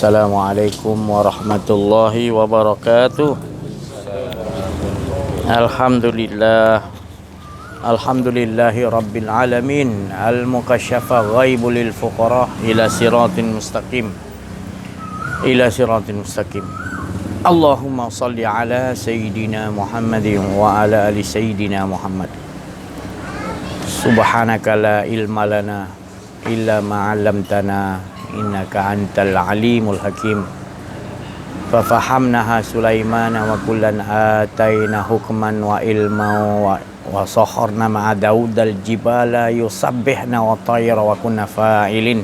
Assalamualaikum warahmatullahi wabarakatuh. Alhamdulillah. Alhamdulillahi rabbil alamin. Al-mukasyafa ghaibu lil fuqara ila siratin mustaqim. Ila siratin mustaqim. Allahumma salli ala Sayyidina Muhammadin wa ala ali Sayyidina Muhammad. Subhanaka la ilma lana illa ma 'allamtana innaka antal alimul hakim. Fafahamnaha Sulaimana wa kullan ataina hukman wa ilma wa sakharna ma'a Daudal jibala yusabbihna wa tayra wa kunna fa'ilin.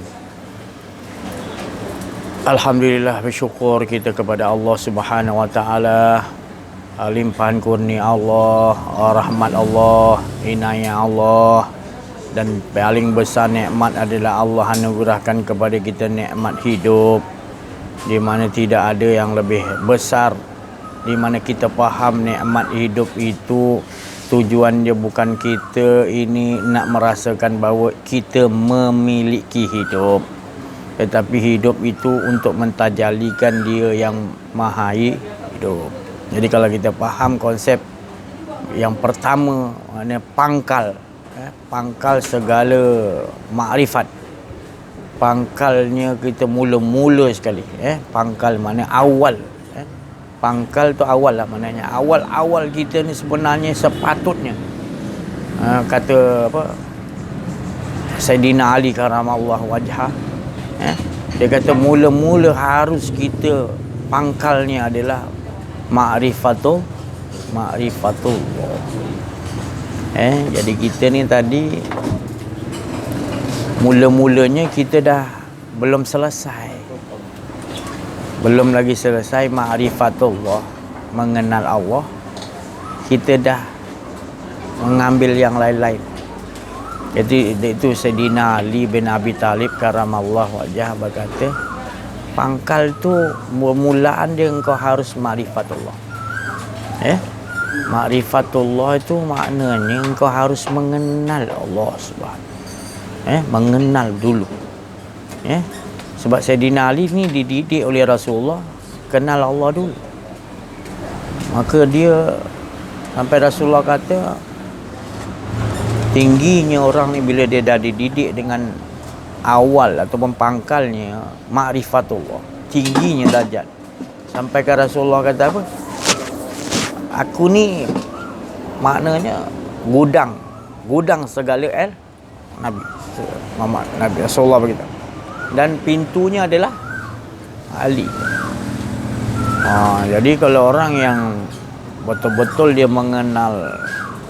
Alhamdulillah, bersyukur kita kepada Allah Subhanahu wa taala, limpahan kurnia Allah, rahmat Allah, inayah Allah. Dan paling besar nikmat adalah Allah anugerahkan kepada kita nikmat hidup, di mana tidak ada yang lebih besar, di mana kita faham nikmat hidup itu tujuan dia bukan kita ini nak merasakan bahawa kita memiliki hidup, tetapi hidup itu untuk mentajalikan dia yang maha hidup. Jadi kalau kita faham konsep yang pertama, maknanya pangkal segala makrifat, pangkalnya kita mula-mula sekali, pangkal mana awal, pangkal tu awal lah, maknanya awal kita ni sebenarnya sepatutnya kata apa, Sayyidina Ali karamallahu wajhah, dia kata mula-mula harus kita pangkalnya adalah ma'rifatullah. Jadi kita ni tadi mula-mulanya kita dah belum selesai, belum lagi selesai ma'rifatullah, mengenal Allah, kita dah mengambil yang lain-lain. Jadi itu Sayyidina Ali bin Abi Talib karamallahu wajhah berkata, pangkal tu permulaan dia engkau harus ma'rifatullah. Ma'rifatullah itu maknanya engkau harus mengenal Allah Subhanahu. Mengenal dulu. Sebab Sayyidina Ali ni dididik oleh Rasulullah kenal Allah dulu. Maka dia sampai Rasulullah kata tingginya orang ni bila dia dah dididik dengan awal ataupun pangkalnya ma'rifatullah, tingginya darjat. Sampai ke Rasulullah kata apa? Aku ni maknanya gudang segala Nabi Muhammad, Nabi Rasulullah begitu. Dan pintunya adalah Ali. Jadi kalau orang yang betul-betul dia mengenal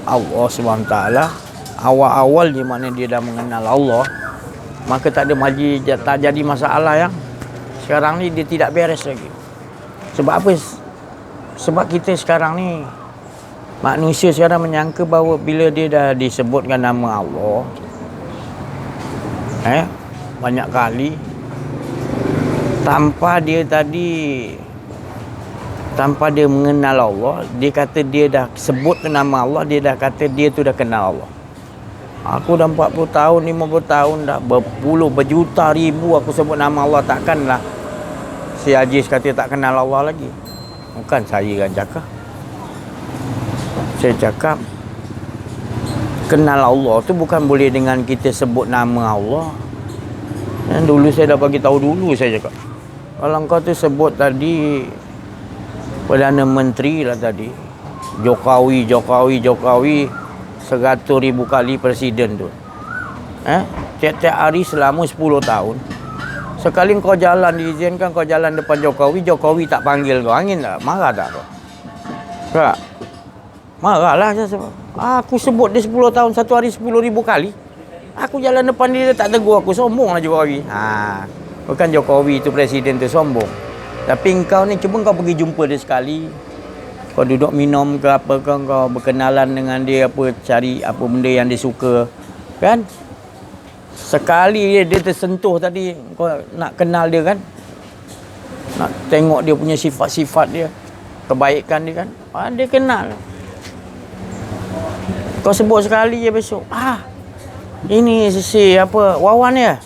Allah SWT, awal-awal di mana dia dah mengenal Allah, maka tak jadi masalah yang sekarang ni dia tidak beres lagi. Sebab apa? Sebab kita sekarang ni, manusia sekarang menyangka bahawa bila dia dah disebutkan nama Allah banyak kali, tanpa dia mengenal Allah, dia kata dia dah sebut nama Allah, dia dah kata dia tu dah kenal Allah. Aku dah 40 tahun, 50 tahun dah, berjuta ribu aku sebut nama Allah, takkanlah si Aziz kata tak kenal Allah lagi. Bukan saya yang cakap. Saya cakap kenal Allah tu bukan boleh dengan kita sebut nama Allah. Dan dulu saya dah bagi tahu dulu, saya cakap, kalau kau tu sebut tadi Perdana Menteri lah tadi, Jokowi 100,000 kali presiden tu, tiap-tiap hari selama 10 tahun, sekali kau jalan diizinkan kau jalan depan Jokowi tak panggil kau, angin tak? Marah tak kau? Tak? Marahlah saya sebab aku sebut dia 10 tahun, satu hari 10,000 kali. Aku jalan depan dia tak tegur aku, sombonglah Jokowi. Bukan Jokowi tu presiden tu sombong. Tapi engkau ni cuba kau pergi jumpa dia sekali. Kau duduk minum ke apa ke, kau berkenalan dengan dia, apa cari apa benda yang dia suka, kan? Sekali dia tersentuh tadi, kau nak kenal dia kan, nak tengok dia punya sifat-sifat dia, kebaikan dia kan, dia kenal. Kau sebut sekali je besok, ini si apa Wawan ya,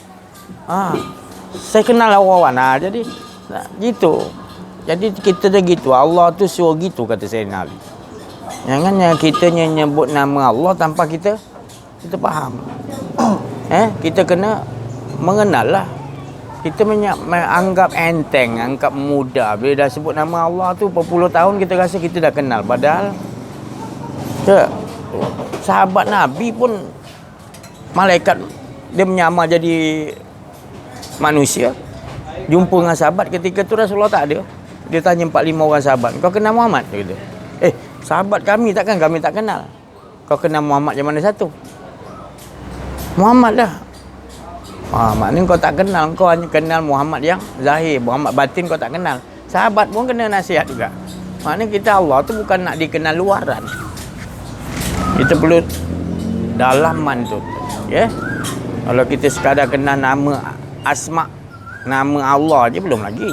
saya kenal lah Wawan. Jadi Nah, gitu. Jadi kita dah gitu. Allah tu suruh gitu, kata Sayyidina Ali. Jangan kita nyebut nama Allah tanpa kita faham. Kita kena mengenal lah. Kita menganggap enteng, anggap mudah. Bila dah sebut nama Allah tu berpuluh tahun kita rasa kita dah kenal. Padahal sahabat Nabi pun malaikat dia menyamar jadi manusia. Jumpa dengan sahabat ketika tu Rasulullah tak ada. Dia tanya 4-5 orang sahabat, kau kenal Muhammad? Dia kata, sahabat kami tak kenal. Kau kenal Muhammad yang mana satu? Muhammad dah. Maknanya kau tak kenal. Kau hanya kenal Muhammad yang zahir. Muhammad batin kau tak kenal. Sahabat pun kena nasihat juga. Maknanya kita Allah tu bukan nak dikenal luaran. Kita perlu dalaman tu. Ya. Kalau kita sekadar kenal nama asma, nama Allah je belum lagi.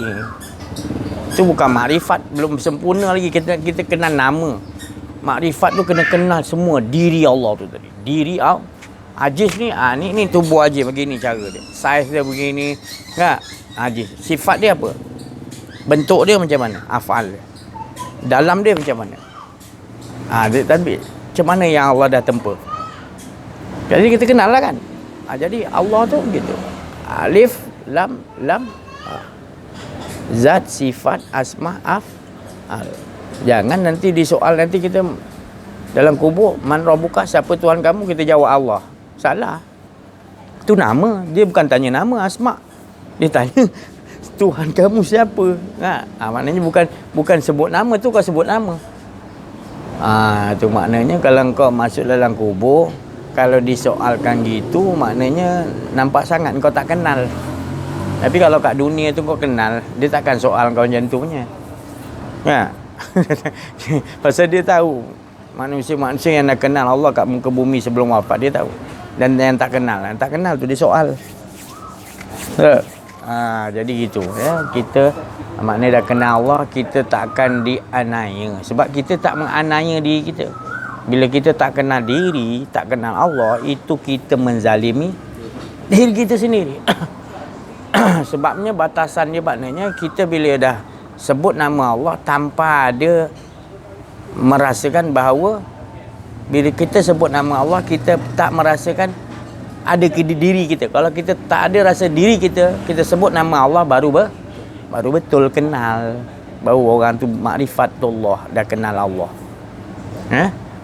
Itu bukan makrifat, belum sempurna lagi. Kita kenal nama. Makrifat tu kena kenal semua diri Allah tu tadi. Diri Allah. Ajiz ni, ni tubuh Ajiz begini cara dia. Saiz dia begini. Tak? Ajiz. Sifat dia apa? Bentuk dia macam mana? Af'al dia. Dalam dia macam mana? Tapi macam mana yang Allah dah tempa? Jadi kita kenal lah kan? Jadi Allah tu gitu. Alif, lam, zat, sifat, asma, af'al. Jangan nanti disoal nanti kita dalam kubur, man rabbuka, siapa Tuhan kamu? Kita jawab Allah. Salah. Itu nama. Dia bukan tanya nama, asma. Dia tanya Tuhan kamu siapa? Maknanya bukan sebut nama tu, kau sebut nama. Tu maknanya kalau kau masuk dalam kubur, kalau disoalkan gitu, maknanya nampak sangat kau tak kenal. Tapi kalau kat dunia tu kau kenal, dia takkan soal kau macam tu punya. Pasal dia tahu manusia-manusia yang dah kenal Allah kat muka bumi sebelum wafat, dia tahu. Dan yang tak kenal tu dia soal. Jadi gitu ya. Kita maknanya dah kenal Allah, kita tak akan dianiaya. Sebab kita tak menganiaya diri kita. Bila kita tak kenal diri, tak kenal Allah, itu kita menzalimi diri kita sendiri. Sebabnya batasan dia maknanya kita bila dah sebut nama Allah tanpa ada merasakan bahawa bila kita sebut nama Allah, kita tak merasakan ada diri kita. Kalau kita tak ada rasa diri kita, kita sebut nama Allah baru betul kenal. Baru orang tu makrifatullah, dah kenal Allah.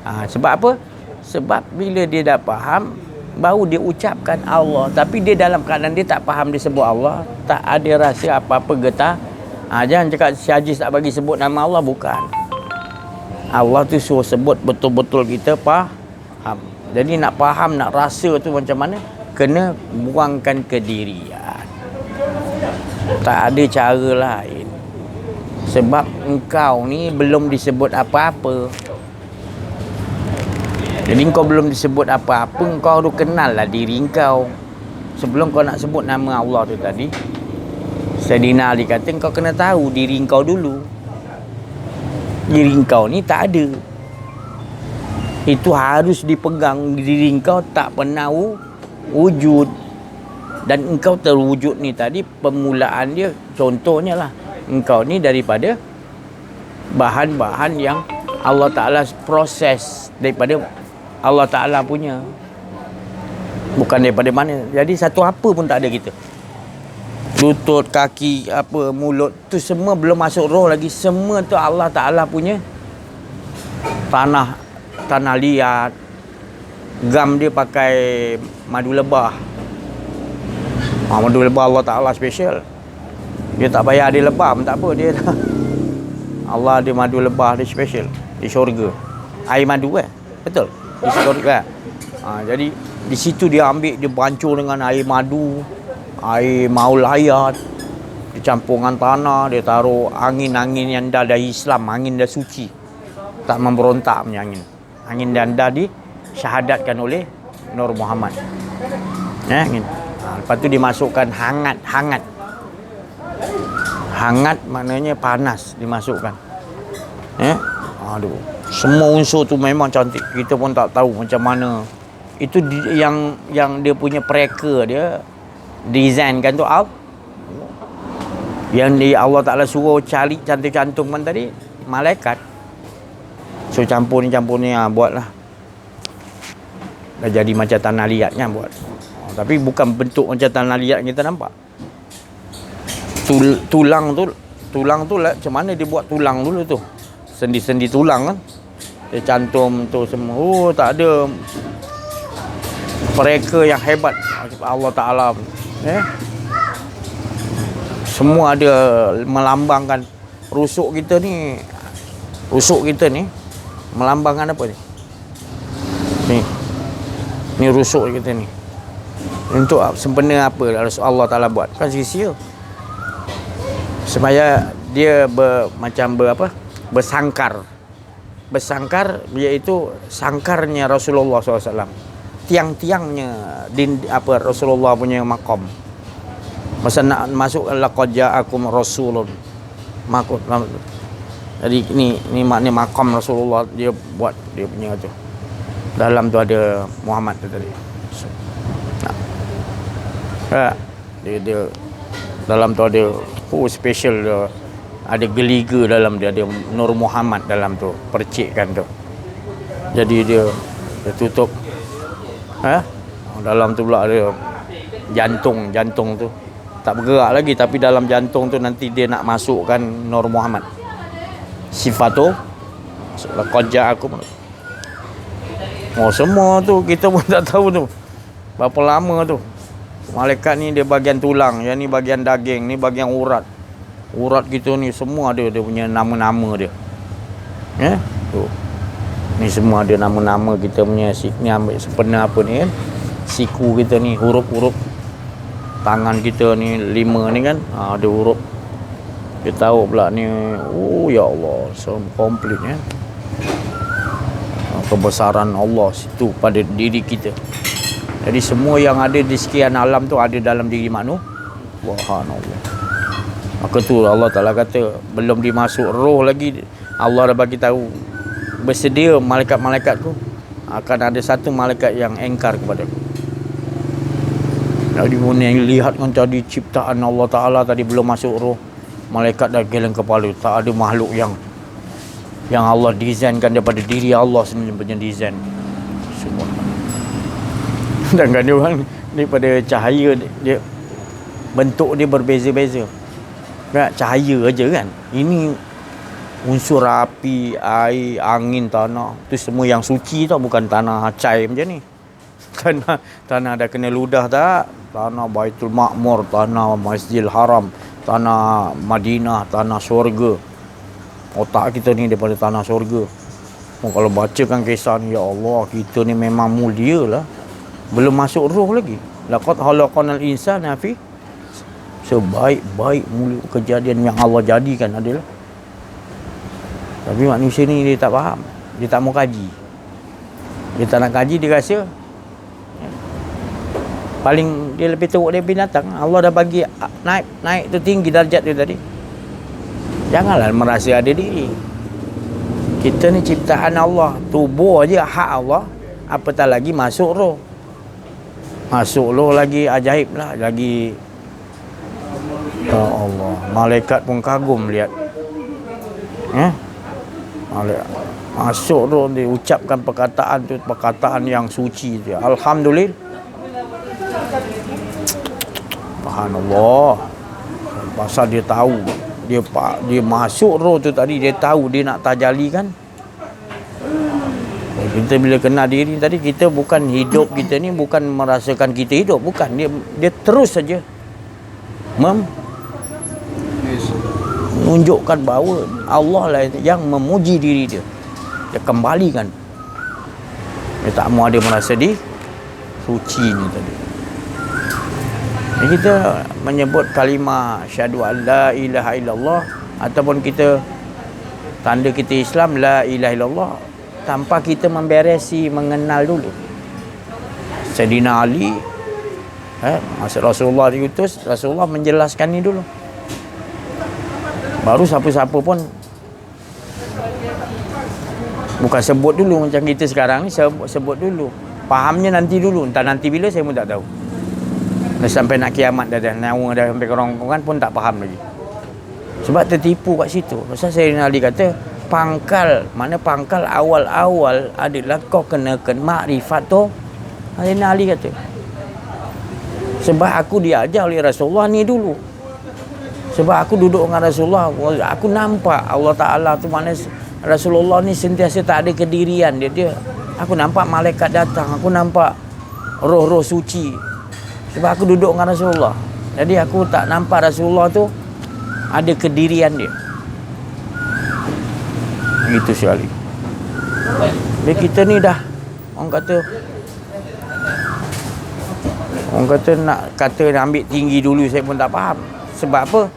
Sebab apa? Sebab bila dia dah faham, baru dia ucapkan Allah. Tapi dia dalam keadaan dia tak faham dia sebut Allah, tak ada rasa apa-apa getar. Jangan cakap si Haji tak bagi sebut nama Allah, bukan. Allah tu suruh sebut betul-betul kita faham. Jadi nak faham, nak rasa tu macam mana? Kena buangkan kedirian. Tak ada cara lain. Sebab engkau ni belum disebut apa-apa. Jadi engkau belum disebut apa-apa, engkau tu kenal lah diri engkau. Sebelum kau nak sebut nama Allah tu tadi, Sayyidina Ali kata engkau kena tahu diri engkau dulu. Diri engkau ni tak ada. Itu harus dipegang. Diri engkau tak pernah wujud. Dan engkau terwujud ni tadi, permulaan dia, contohnya lah, engkau ni daripada bahan-bahan yang Allah Ta'ala proses daripada Allah Ta'ala punya. Bukan daripada mana. Jadi satu apa pun tak ada kita. Lutut, kaki, mulut tu semua belum masuk roh lagi. Semua tu Allah Ta'ala punya tanah liat. Gam dia pakai madu lebah. Madu lebah Allah Ta'ala special. Dia tak payah dia lebah pun tak apa. Dia Allah ada madu lebah dia special di syurga. Air madu betul? Di syurga. Jadi di situ dia ambil, dia bancur dengan air madu, air maul hayat, dicampur dengan tanah, dia taruh angin-angin yang dah dari Islam, angin dah suci, tak memberontak punya angin yang dah disyahadatkan oleh Nur Muhammad. Angin. Lepas tu dimasukkan hangat maknanya panas dimasukkan. Semua unsur tu memang cantik. Kita pun tak tahu macam mana. Itu yang dia punya pereka dia desainkan tu Yang Allah Ta'ala suruh cari cantik-cantungan tadi, malaikat. So campur ni buatlah. Dah jadi macam tanah liatnya buat. Tapi bukan bentuk macam tanah liat kita nampak. Tulang tu lah, macam mana dia buat tulang dulu tu. Sendi-sendi tulang kan. Dia cantum tu semua. Oh, tak ada mereka yang hebat Allah Ta'ala. Semua ada melambangkan rusuk kita ni. Rusuk kita ni melambangkan apa ni? Ni rusuk kita ni. Untuk sempena apa Allah Ta'ala buat? Kan sia-sia. Supaya dia bersangkar. Bersangkar iaitu sangkarnya Rasulullah SAW. Tiang-tiangnya Rasulullah punya maqam. Masa nak masuk laqad ja'akum rasulun. Jadi ni makna maqam Rasulullah, dia buat dia punya tu. Dalam tu ada Muhammad tu tadi. Dia dalam tu ada special dia. Ada geliga dalam dia, ada Nur Muhammad dalam tu, percikkan tu. Jadi dia tutup. Dalam tu pula ada jantung tu. Tak bergerak lagi, tapi dalam jantung tu nanti dia nak masukkan Nur Muhammad. Sifatu laqad ja'akum. Semua tu kita pun tak tahu tu. Berapa lama tu. Malaikat ni dia bahagian tulang, yang ni bahagian daging, ni bahagian urat. Urat kita ni semua ada dia punya nama-nama dia. Tu. Ni semua ada nama-nama kita punya, ni ambil sempena apa ni kan. Siku kita ni, huruf-huruf. Tangan kita ni 5 ni kan, ada huruf. Dia tahu pula ni, ya Allah, komplit ya. Kebesaran Allah situ pada diri kita. Jadi semua yang ada di sekian alam tu ada dalam diri manusia. Subhanallah. Maka tu Allah Ta'ala kata, belum dimasuk roh lagi, Allah dah bagi tahu bersedia malaikat-malaikat tu akan ada satu malaikat yang engkar kepada aku. Jadi mana yang lihat kan tadi ciptaan Allah Ta'ala tadi belum masuk roh, malaikat dah geleng kepala. Tak ada makhluk yang Allah desainkan daripada diri Allah sendiri punya desain. Subhanallah. Dan kan dia orang daripada cahaya dia bentuk dia berbeza-beza. Tak cahaya aja kan. Ini unsur api, air, angin, tanah. Tu semua yang suci tau, bukan tanah cair macam ni. Tanah dah kena ludah tak? Tanah Baitul Ma'mur, tanah Masjidil Haram, tanah Madinah, tanah syurga. Otak kita ni daripada tanah syurga. Kalau bacakan kisah ni, ya Allah, kita ni memang mulia lah. Belum masuk roh lagi. Laqad khalaqnal insana fi sebaik-baik mulia kejadian yang Allah jadikan adalah. Tapi manusia ni dia tak faham. Dia tak mau kaji. Dia tak nak kaji, dia rasa paling dia lebih teruk dari binatang. Allah dah bagi naik tu tinggi darjat tu tadi. Janganlah merasa ada diri. Kita ni ciptaan Allah, tubuh aja hak Allah, apatah lagi masuk roh. Masuk roh lagi ajaib lah, lagi ya Allah, malaikat pun kagum lihat. Masuk roh dia ucapkan perkataan yang suci dia. Alhamdulillah. Subhanallah. Pasal dia tahu, dia masuk roh tu tadi, dia tahu dia nak tajalli kan. Kita bila kenal diri tadi, kita bukan hidup, kita ni bukan merasakan kita hidup, bukan. Dia terus saja menunjukkan bahawa Allah lah yang memuji diri dia. Dia kembalikan. Dia tak mau ada merasa di suci ni tadi. Kita menyebut kalimah syahadu an la ilaha illallah, ataupun kita tanda kita Islam la ilaha illallah, tanpa kita memberesi mengenal dulu. Sayyidina Ali, masa Rasulullah diutus, Rasulullah menjelaskan ni dulu. Baru siapa-siapa pun bukan sebut dulu macam kita sekarang ni, sebut dulu. Fahamnya nanti dulu, entah nanti bila saya pun tak tahu. Dah sampai nak kiamat dah nyawa dah sampai kerongkongan pun tak faham lagi. Sebab tertipu kat situ. Pasal Sayyidina Ali kata, pangkal, mana pangkal awal-awal adalah kau kenakan makrifat tu. Sayyidina Ali kata. Sebab aku diajar oleh Rasulullah ni dulu. Sebab aku duduk dengan Rasulullah, aku nampak Allah Ta'ala tu, mana Rasulullah ni sentiasa tak ada kedirian dia. Aku nampak malaikat datang, aku nampak roh-roh suci. Sebab aku duduk dengan Rasulullah. Jadi aku tak nampak Rasulullah tu ada kedirian dia. Itu sekali. Jadi kita ni dah, orang kata nak ambil tinggi dulu, saya pun tak faham. Sebab apa?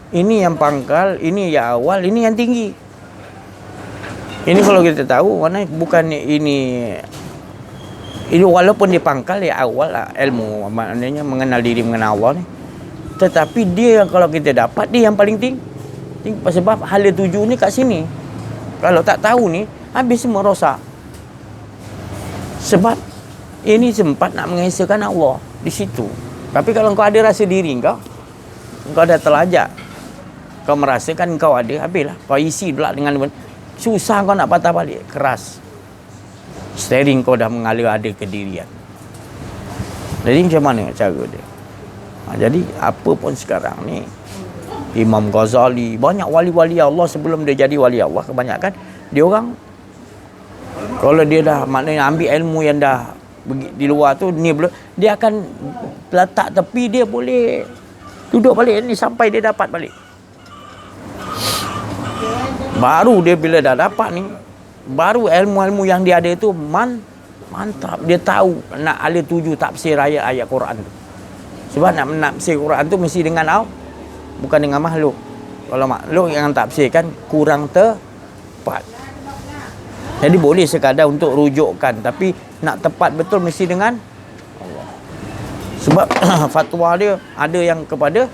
Ini yang pangkal, ini yang awal, ini yang tinggi. Ini kalau kita tahu, mana bukan ini walaupun dia pangkal, dia awal lah, ilmu, maknanya mengenal diri, mengenal Allah ni. Tetapi dia yang kalau kita dapat, dia yang paling tinggi. Sebab hala tuju ni kat sini. Kalau tak tahu ni, habis semua rosak. Sebab ini sempat nak mengesahkan Allah di situ. Tapi kalau kau ada rasa diri kau dah terlajak, kau merasakan kau ada, habislah. Kau isi pula dengan susah, kau nak patah balik, keras. Steering kau dah mengalir ada kedirian. Jadi macam mana cara dia? Jadi apa pun sekarang ni, Imam Ghazali, banyak wali-wali Allah sebelum dia jadi wali Allah, kebanyakan dia orang kalau dia dah maknanya ambil ilmu yang dah di luar tu, ni belum, dia akan letak tepi, dia boleh duduk balik ni sampai dia dapat balik. Baru dia bila dah dapat ni, baru ilmu-ilmu yang dia ada tu mantap. Dia tahu nak ala tuju tafsir ayat-ayat Quran tu. Sebab nak menafsir Quran tu mesti dengan bukan dengan makhluk. Kalau makhluk yang tafsirkan kurang tepat. Jadi boleh sekadar untuk rujukkan, tapi nak tepat betul mesti dengan Allah. Sebab fatwa dia ada yang kepada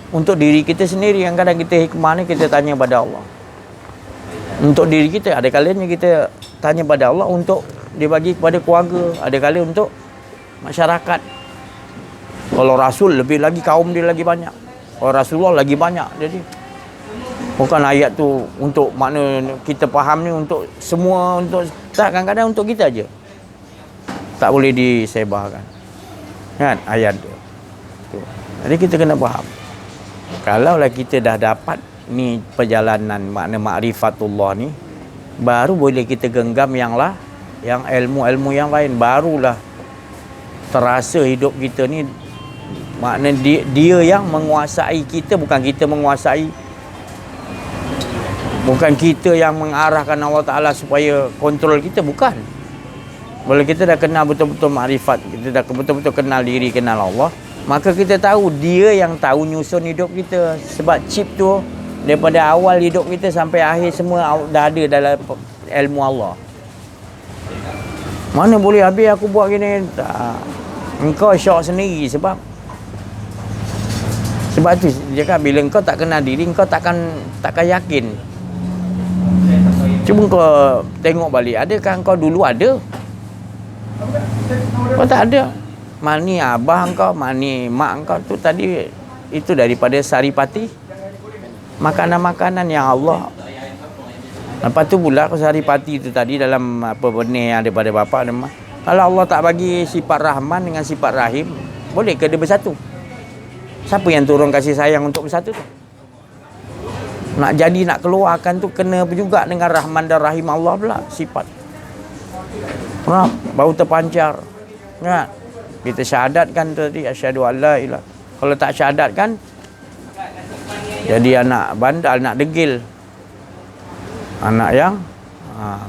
untuk diri kita sendiri, yang kadang kita hikmah ni kita tanya pada Allah. Untuk diri kita, ada kalanya kita tanya pada Allah untuk dia bagi kepada keluarga, ada kali untuk masyarakat. Kalau Rasul lebih lagi, kaum dia lagi banyak. Kalau Rasulullah lagi banyak. Jadi bukan ayat tu untuk makna kita faham ni untuk semua, untuk tak, kadang-kadang untuk kita aja. Tak boleh disebarkan. Kan ayat tu. Jadi kita kena faham. Kalaulah kita dah dapat ni perjalanan makna ma'rifatullah ni, baru boleh kita genggam yang ilmu-ilmu yang lain, barulah terasa hidup kita ni makna dia yang menguasai kita, bukan kita menguasai. Bukan kita yang mengarahkan Allah Ta'ala supaya kontrol kita, bukan. Bila kita dah kenal betul-betul makrifat, kita dah betul-betul kenal diri, kenal Allah, maka kita tahu dia yang tahu nyusun hidup kita. Sebab chip tu daripada awal hidup kita sampai akhir semua dah ada dalam ilmu Allah. Mana boleh habis aku buat gini, tak. Engkau syok sendiri. Sebab tu dia cakap, bila engkau tak kenal diri, engkau takkan yakin. Cuba kau tengok balik, adakah engkau dulu ada? Kau tak ada. Mani abah engkau, mani mak engkau tu tadi, itu daripada saripati, makanan-makanan yang Allah. Lepas tu pula saripati tu tadi dalam apa benih yang daripada bapa dan mak. Kalau Allah tak bagi sifat Rahman dengan sifat Rahim, boleh ke dia bersatu? Siapa yang turun kasih sayang untuk bersatu tu? Nak jadi, nak keluarkan tu kena juga dengan Rahman dan Rahim Allah pula sifat. Baru terpancar. Ya. Kita syahadatkan tadi, asyhadu alla ilaha. Kalau tak syahadatkan, jadi anak bandal, anak degil. Anak yang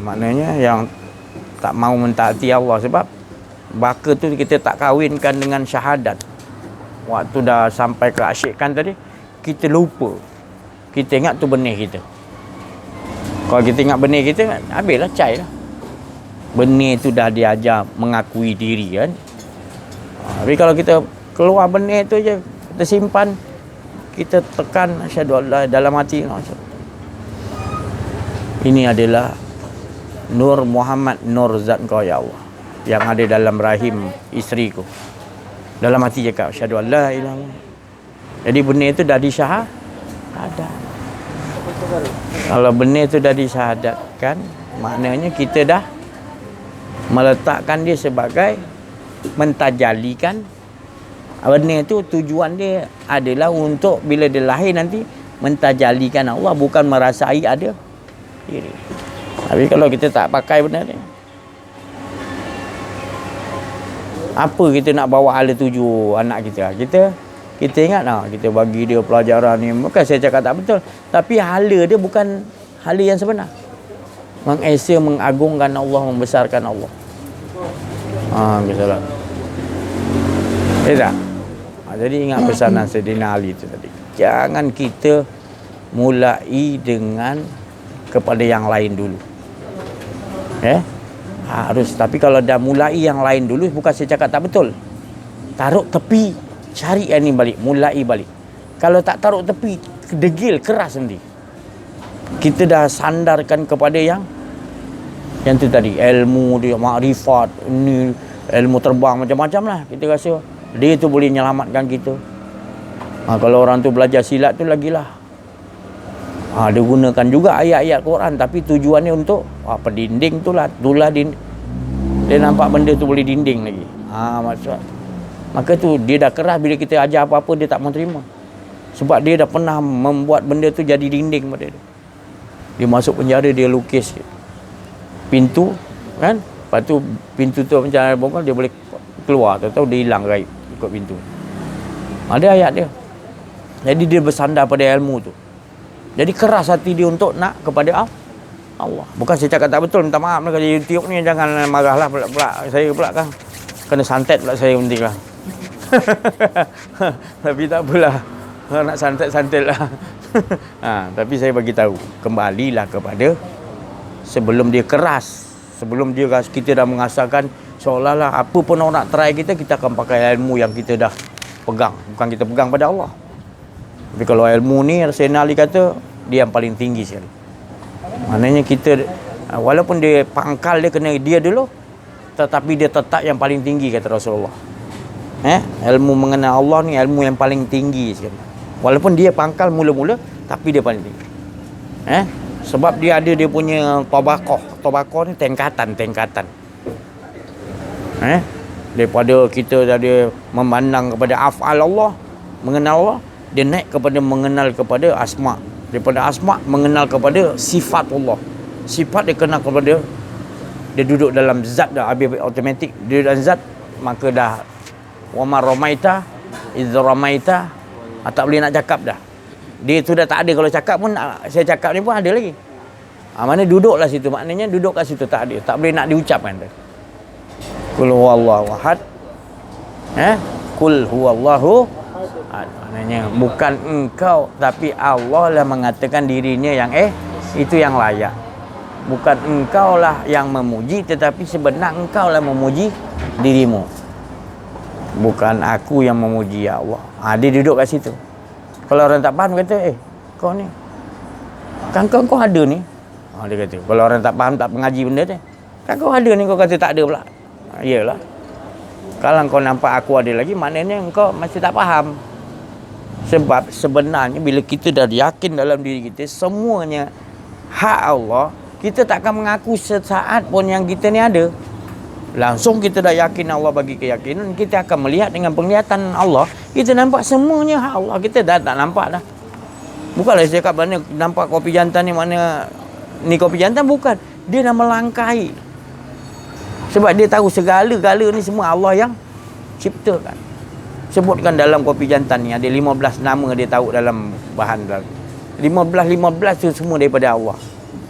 maknanya yang tak mau mentaati Allah. Sebab baka tu kita tak kahwinkan dengan syahadat. Waktu dah sampai ke asyikan tadi, kita lupa. Kita ingat tu benih kita. Kalau kita ingat benih kita, habislah cai lah. Benih tu dah diajar mengakui diri kan. Tapi kalau kita keluar benih tu je, kita simpan, kita tekan asyhadu alla dalam hati. Ini adalah Nur Muhammad, nur zat kau ya Allah, yang ada dalam rahim isteriku. Dalam hati cakap asyhadu alla ilaha illallah. Jadi benih itu dah disyahadat. Kalau benih tu dah disyahadatkan, maknanya kita dah meletakkan dia sebagai mentajalikan. Benih tu tujuan dia adalah untuk bila dia lahir nanti mentajalikan Allah, bukan merasai ada diri. Tapi kalau kita tak pakai benda ni, apa kita nak bawa hala tuju anak kita? Kita ingat lah, kita bagi dia pelajaran ni. Bukan saya cakap tak betul, tapi hala dia bukan hala yang sebenar. Mengesa, mengagungkan Allah, membesarkan Allah. Betul lah. Tak? Jadi ingat pesanan Sayyidina Ali itu tadi. Jangan kita mulai dengan kepada yang lain dulu. Harus. Tapi kalau dah mulai yang lain dulu, bukan saya cakap tak betul. Taruh tepi, cari yang ni balik, mulai balik. Kalau tak taruh tepi, degil, keras nanti. Kita dah sandarkan kepada yang tu tadi, ilmu dia, makrifat, ni ilmu terbang macam-macam lah. Kita rasa dia tu boleh menyelamatkan kita. Kalau orang tu belajar silat tu lagilah. Dia gunakan juga ayat-ayat Quran, tapi tujuannya untuk pendinding tu lah. Itulah dia nampak benda tu boleh dinding lagi. Maksud. Maka tu dia dah keras, bila kita ajar apa-apa dia tak mau terima. Sebab dia dah pernah membuat benda tu jadi dinding pada dia. Dia masuk penjara, dia lukis pintu kan. Lepas tu pintu tu macam bongkar, dia boleh keluar, tahu dia hilang gaib ikut pintu. Ada ayat dia. Jadi dia bersandar pada ilmu tu. Jadi keras hati dia untuk nak kepada Allah. Bukan saya cakap tak betul, minta maaf lah kalau YouTube ni, jangan marahlah pula saya pula kan. Kena santet pula saya nanti lah. Tapi tak apalah. Nak santet lah. Tapi saya bagi tahu, kembalilah kepada sebelum dia keras, sebelum dia kita dah mengasahkan seolah-olah apa pun orang nak try kita akan pakai ilmu yang kita dah pegang, bukan kita pegang pada Allah. Tapi kalau ilmu ni, Sayyidina Ali kata dia yang paling tinggi sekali. Maknanya kita, walaupun dia pangkal dia kena dia dulu, tetapi dia tetap yang paling tinggi, kata Rasulullah. Ilmu mengenal Allah ni ilmu yang paling tinggi sekali. Walaupun dia pangkal mula-mula, tapi dia paling tinggi. Sebab dia ada dia punya tabaqah. Tabaqah ni tingkatan. Daripada kita tadi memandang kepada af'al Allah, mengenal Allah, dia naik kepada mengenal kepada asma'. Daripada asma' mengenal kepada sifat Allah. Sifat dia kenal kepada, dia duduk dalam zat dah, habis automatik dia dalam zat, maka dah wa ma ramaita idz ramaita, tak boleh nak cakap dah. Dia tu dah tak ada. Kalau cakap pun, saya cakap ni pun ada lagi. Mana duduklah situ, maknanya duduk kat situ tak ada, tak boleh nak diucapkan dah. Qul huwallahu ahad. Qul huwallahu ahad. Maknanya bukan engkau, tapi Allah lah mengatakan dirinya yang itu yang layak. Bukan engkau lah yang memuji, tetapi sebenar engkau lah memuji dirimu. Bukan aku yang memuji Allah. Dia duduk kat situ. Kalau orang tak faham kata, kau ni kan kau ada ni. Dia kata, kalau orang tak faham, tak mengaji benda tu, kan kau ada ni, kau kata tak ada pula. Iyalah. Kalau kau nampak aku ada lagi, maknanya kau masih tak faham. Sebab sebenarnya bila kita dah yakin dalam diri kita semuanya hak Allah, kita takkan mengaku sesaat pun yang kita ni ada. Langsung kita dah yakin Allah bagi keyakinan, kita akan melihat dengan penglihatan Allah, kita nampak semuanya hak Allah. Kita dah tak nampak dah. Bukanlah saya cakap mana nampak kopi jantan ni, mana ni kopi jantan, bukan. Dia dah melangkahi. Sebab dia tahu segala-gala ni semua Allah yang ciptakan. Sebutkan dalam kopi jantan ni ada 15 nama dia tahu dalam bahan dalam. 15 tu semua daripada Allah.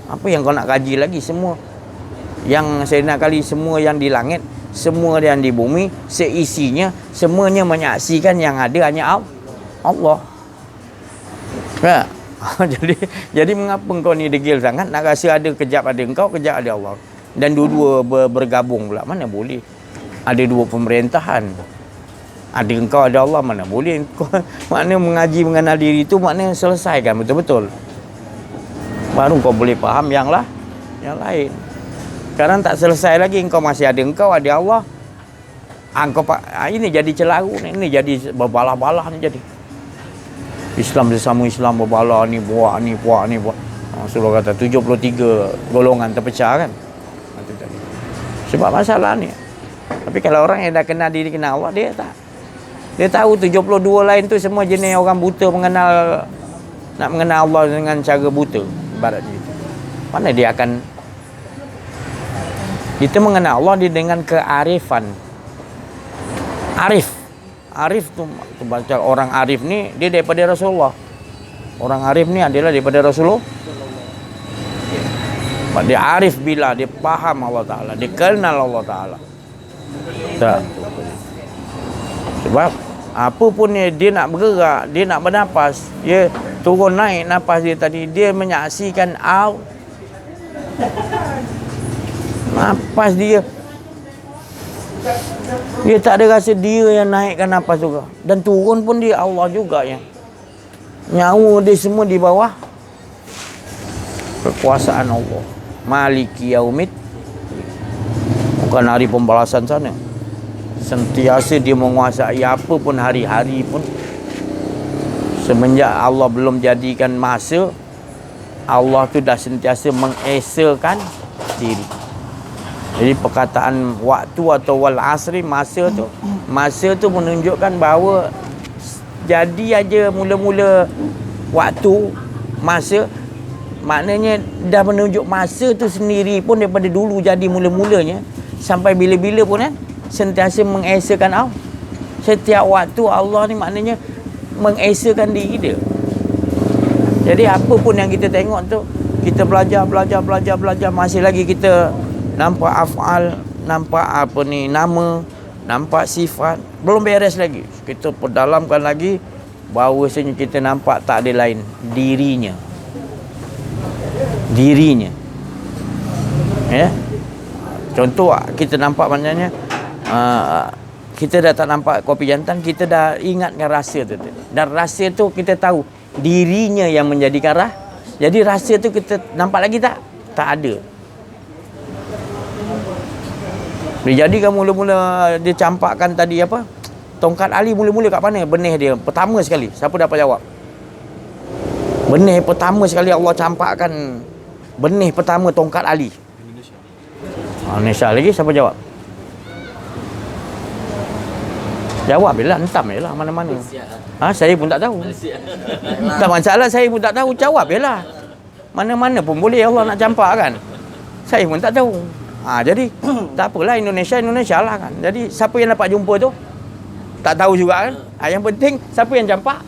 Apa yang kau nak kaji lagi? Semua yang saya nak kali, semua yang di langit, semua yang di bumi, seisinya semuanya menyaksikan yang ada hanya Allah. Jadi mengapa engkau ni degil sangat nak rasa ada kejap ada engkau, kejap ada Allah, dan dua-dua bergabung pula? Mana boleh. Ada dua pemerintahan, ada engkau ada Allah, mana boleh. Engkau makna mengaji mengenal diri itu makna selesaikan betul-betul, baru kau boleh faham yang lain. Sekarang tak selesai lagi, engkau masih ada engkau ada Allah. Engkau ini jadi celaru ni, ini jadi berbalah-balah ni jadi. Islam sesama Islam berbala ni, buat ni, buat ni, buat. Rasulullah kata 73 golongan terpecah kan. Itu tadi. Sebab masalah ni. Tapi kalau orang yang dah kenal diri, kenal Allah, dia tak. Dia tahu 72 lain tu semua jenis orang buta nak mengenal Allah dengan cara buta. Ibaratnya itu. Mana dia akan, kita mengenal Allah dia dengan kearifan. Arif tu baca orang arif ni dia daripada Rasulullah. Orang arif ni adalah daripada Rasulullah. Dia arif bila dia faham Allah Ta'ala, dia kenal Allah Ta'ala. Tak. Sebab apa pun dia nak bergerak, dia nak bernafas, dia turun naik nafas dia tadi, dia menyaksikan nafas dia. Dia tak ada rasa dia yang naikkan nafas juga. Dan turun pun dia Allah juga yang. Nyawa dia semua di bawah kekuasaan Allah. Maliki yaumid. Bukan hari pembalasan sana. Sentiasa dia menguasai apa pun hari-hari pun. Semenjak Allah belum jadikan masa, Allah tu dah sentiasa mengesakan diri. Jadi perkataan waktu atau wal asri, masa tu menunjukkan bahawa jadi aja mula-mula waktu, masa, maknanya dah menunjuk masa tu sendiri pun daripada dulu jadi mula-mulanya sampai bila-bila pun kan sentiasa mengesakan Allah. Setiap waktu Allah ni maknanya mengesakan diri dia. Jadi apa pun yang kita tengok tu, kita belajar, masih lagi kita nampak af'al, nampak apa ni, nama, nampak sifat, belum beres lagi. Kita perdalamkan lagi, bahawasanya kita nampak tak ada lain, dirinya. Ya. Contoh kita nampak maknanya kita dah tak nampak kopi jantan, kita dah ingatkan rasa tu. Dan rasa tu kita tahu dirinya yang menjadikan Jadi rasa tu kita nampak lagi tak? Tak ada. Jadi kan mula-mula dia campakkan tadi apa? Tongkat Ali mula-mula kat mana? Benih dia pertama sekali. Siapa dapat jawab? Benih pertama sekali Allah campakkan. Benih pertama tongkat Ali. Indonesia lagi siapa jawab? Jawab je lah, hentam je lah mana-mana. Saya pun tak tahu. Tak masalah, saya pun tak tahu. Jawab je lah. Mana-mana pun boleh Allah nak campak kan. Saya pun tak tahu. Jadi tak apalah, Indonesia lah kan. Jadi siapa yang dapat jumpa tu tak tahu juga kan. Yang penting siapa yang campak.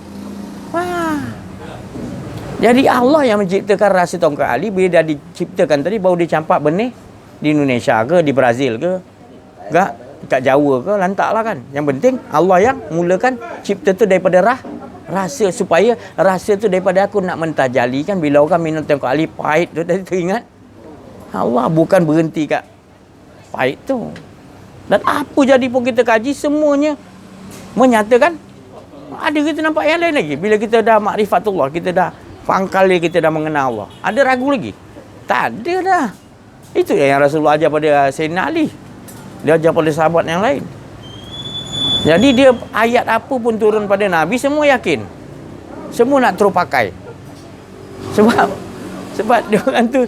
Jadi Allah yang menciptakan rasa tongkat Ali. Bila dah diciptakan tadi, baru dia campak benih di Indonesia ke, di Brazil ke, enggak kat Jawa ke, lantaklah kan. Yang penting Allah yang mulakan cipta tu daripada rasa, supaya rasa tu daripada aku nak mentajali kan. Bila orang minum tongkat Ali pahit tu, tadi teringat Allah bukan berhenti kat pahit tu. Dan apa jadi pun kita kaji, semuanya menyatakan ada. Kita nampak yang lain lagi. Bila kita dah makrifatullah, kita dah pangkal dia, kita dah mengenal Allah, ada ragu lagi? Tak ada dah. Itu yang Rasulullah ajar pada Sayyidina Ali, dia ajar pada sahabat yang lain. Jadi dia ayat apa pun turun pada Nabi, semua yakin, semua nak terus pakai. Sebab dia orang tu,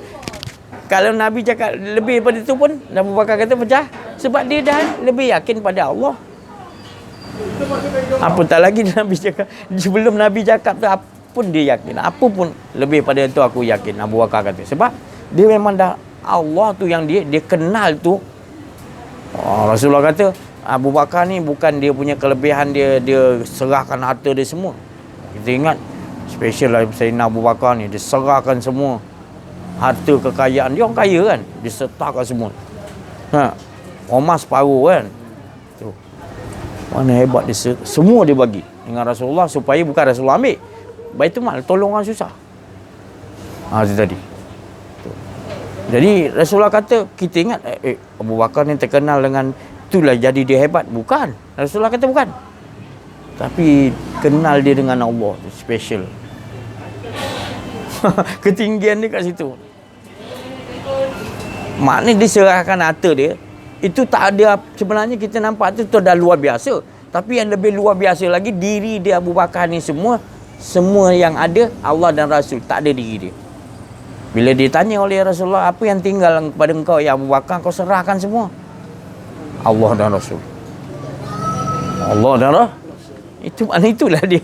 kalau Nabi cakap lebih daripada itu pun, Abu Bakar kata pecah. Sebab dia dah lebih yakin pada Allah. Apatah lagi Nabi cakap, sebelum Nabi cakap tu, apa pun dia yakin. Apa pun lebih pada itu aku yakin, Abu Bakar kata. Sebab dia memang dah, Allah tu yang dia kenal tu. Rasulullah kata, Abu Bakar ni bukan dia punya kelebihan, dia serahkan harta dia semua. Kita ingat, special lah Sayyidina Abu Bakar ni, dia serahkan semua harta kekayaan. Dia orang kaya kan, dia sertakan semua. Emas separuh kan. Tu. Mana hebat dia, semua dia bagi dengan Rasulullah, supaya bukan Rasulullah ambil. Baitul Mal, tolong orang susah. Itu tadi. Tu. Jadi Rasulullah kata, kita ingat Abu Bakar ni terkenal dengan itulah jadi dia hebat. Bukan. Rasulullah kata bukan. Tapi kenal dia dengan Allah tu, special. Ketinggian dia kat situ. Maknanya dia serahkan harta dia. Itu tak ada, sebenarnya kita nampak tu dah luar biasa. Tapi yang lebih luar biasa lagi, diri dia Abu Bakar ni semua Semua yang ada Allah dan Rasul, tak ada diri dia. Bila ditanya oleh Rasulullah, apa yang tinggal kepada engkau ya Abu Bakar, kau serahkan semua. Allah dan Rasul. Allah dan Rasul. Itu makna itulah dia.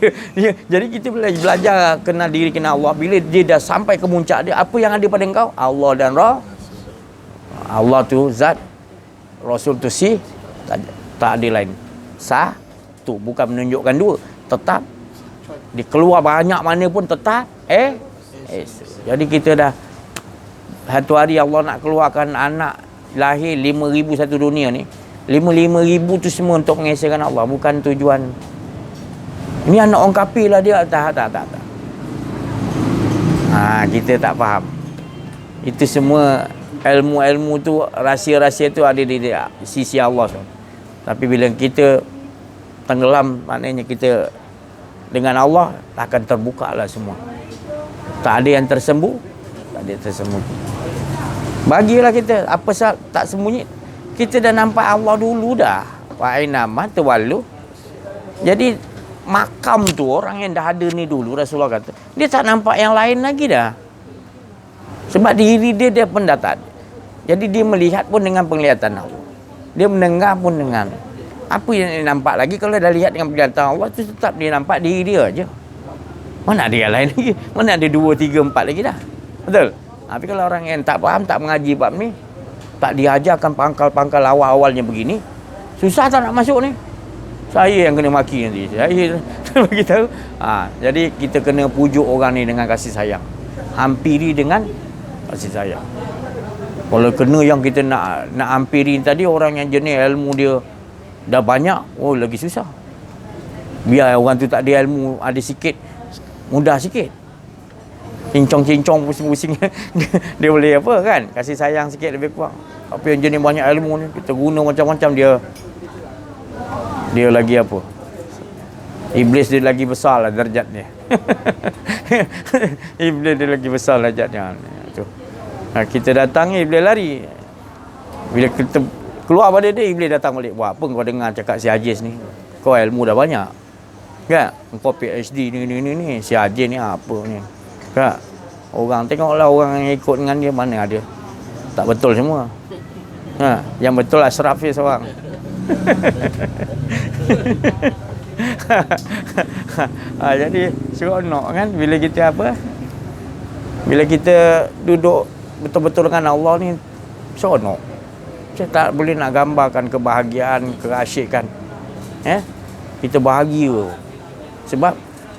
Jadi kita belajar kenal diri, kenal Allah. Bila dia dah sampai ke puncak dia, apa yang ada pada engkau? Allah dan Rasul. Allah tu zat, Rasul tu si, tak ada lain. Satu, bukan menunjukkan dua, tetap. Dia keluar banyak mana pun tetap Jadi kita dah satu hari Allah nak keluarkan anak lahir 5,000 satu dunia ni. 5,000 tu semua untuk mengesahkan Allah, bukan tujuan. Ini anak orang kafir lah dia. Tak. Kita tak faham. Itu semua ilmu-ilmu tu, rahsia-rahsia tu ada di sisi Allah. Tapi bila kita tenggelam, maknanya kita dengan Allah akan terbuka lah semua. Tak ada yang tersembunyi, tak ada yang tersembunyi. Bagilah kita apa tak sembunyi. Kita dah nampak Allah dulu dah. Wa ainama tawallu. Jadi makam tu orang yang dah ada ni dulu, Rasulullah kata, dia tak nampak yang lain lagi dah. Sebab diri dia pun dah tak ada. Jadi dia melihat pun dengan penglihatan Allah. Dia mendengar pun dengan. Apa yang dia nampak lagi? Kalau dah lihat dengan penglihatan Allah tu, tetap dia nampak diri dia aja. Mana ada yang lain lagi? Mana ada 2, 3, 4 lagi dah? Betul? Tapi kalau orang yang tak faham, tak mengaji bab ni, tak diajarkan pangkal-pangkal awal-awalnya begini, susah tak nak masuk ni. Saya yang kena maki nanti. Saya bagi tahu. Jadi kita kena pujuk orang ni dengan kasih sayang. Hampiri dengan kasih sayang. Kalau kena yang kita nak hampiri tadi, orang yang jenis ilmu dia dah banyak, lagi susah. Biar orang tu tak ada ilmu, ada sikit, mudah sikit. Cincong-cincong, pusing-pusing dia boleh apa kan? Kasih sayang sikit lebih kurang. Apa yang jenis banyak ilmu ni, kita guna macam-macam, dia lagi apa? Iblis dia lagi besar lah darjatnya. Iblis dia lagi besar darjatnya. Tu. Kita datang ni, Iblis lari. Bila kita keluar pada dia, Iblis datang balik. Buat apa kau dengar cakap si Hajiz ni? Kau ilmu dah banyak. Kan? Kau PhD ni. Si Hajiz ni apa ni? Kan? Orang tengoklah orang yang ikut dengan dia mana ada. Tak betul semua. Yang betul Ashraf dia seorang. Jadi seronok kan bila kita bila kita duduk betul-betul dengan Allah ni, seronok. Saya tak boleh nak gambarkan kebahagiaan, keasyikan. Kita bahagia. Sebab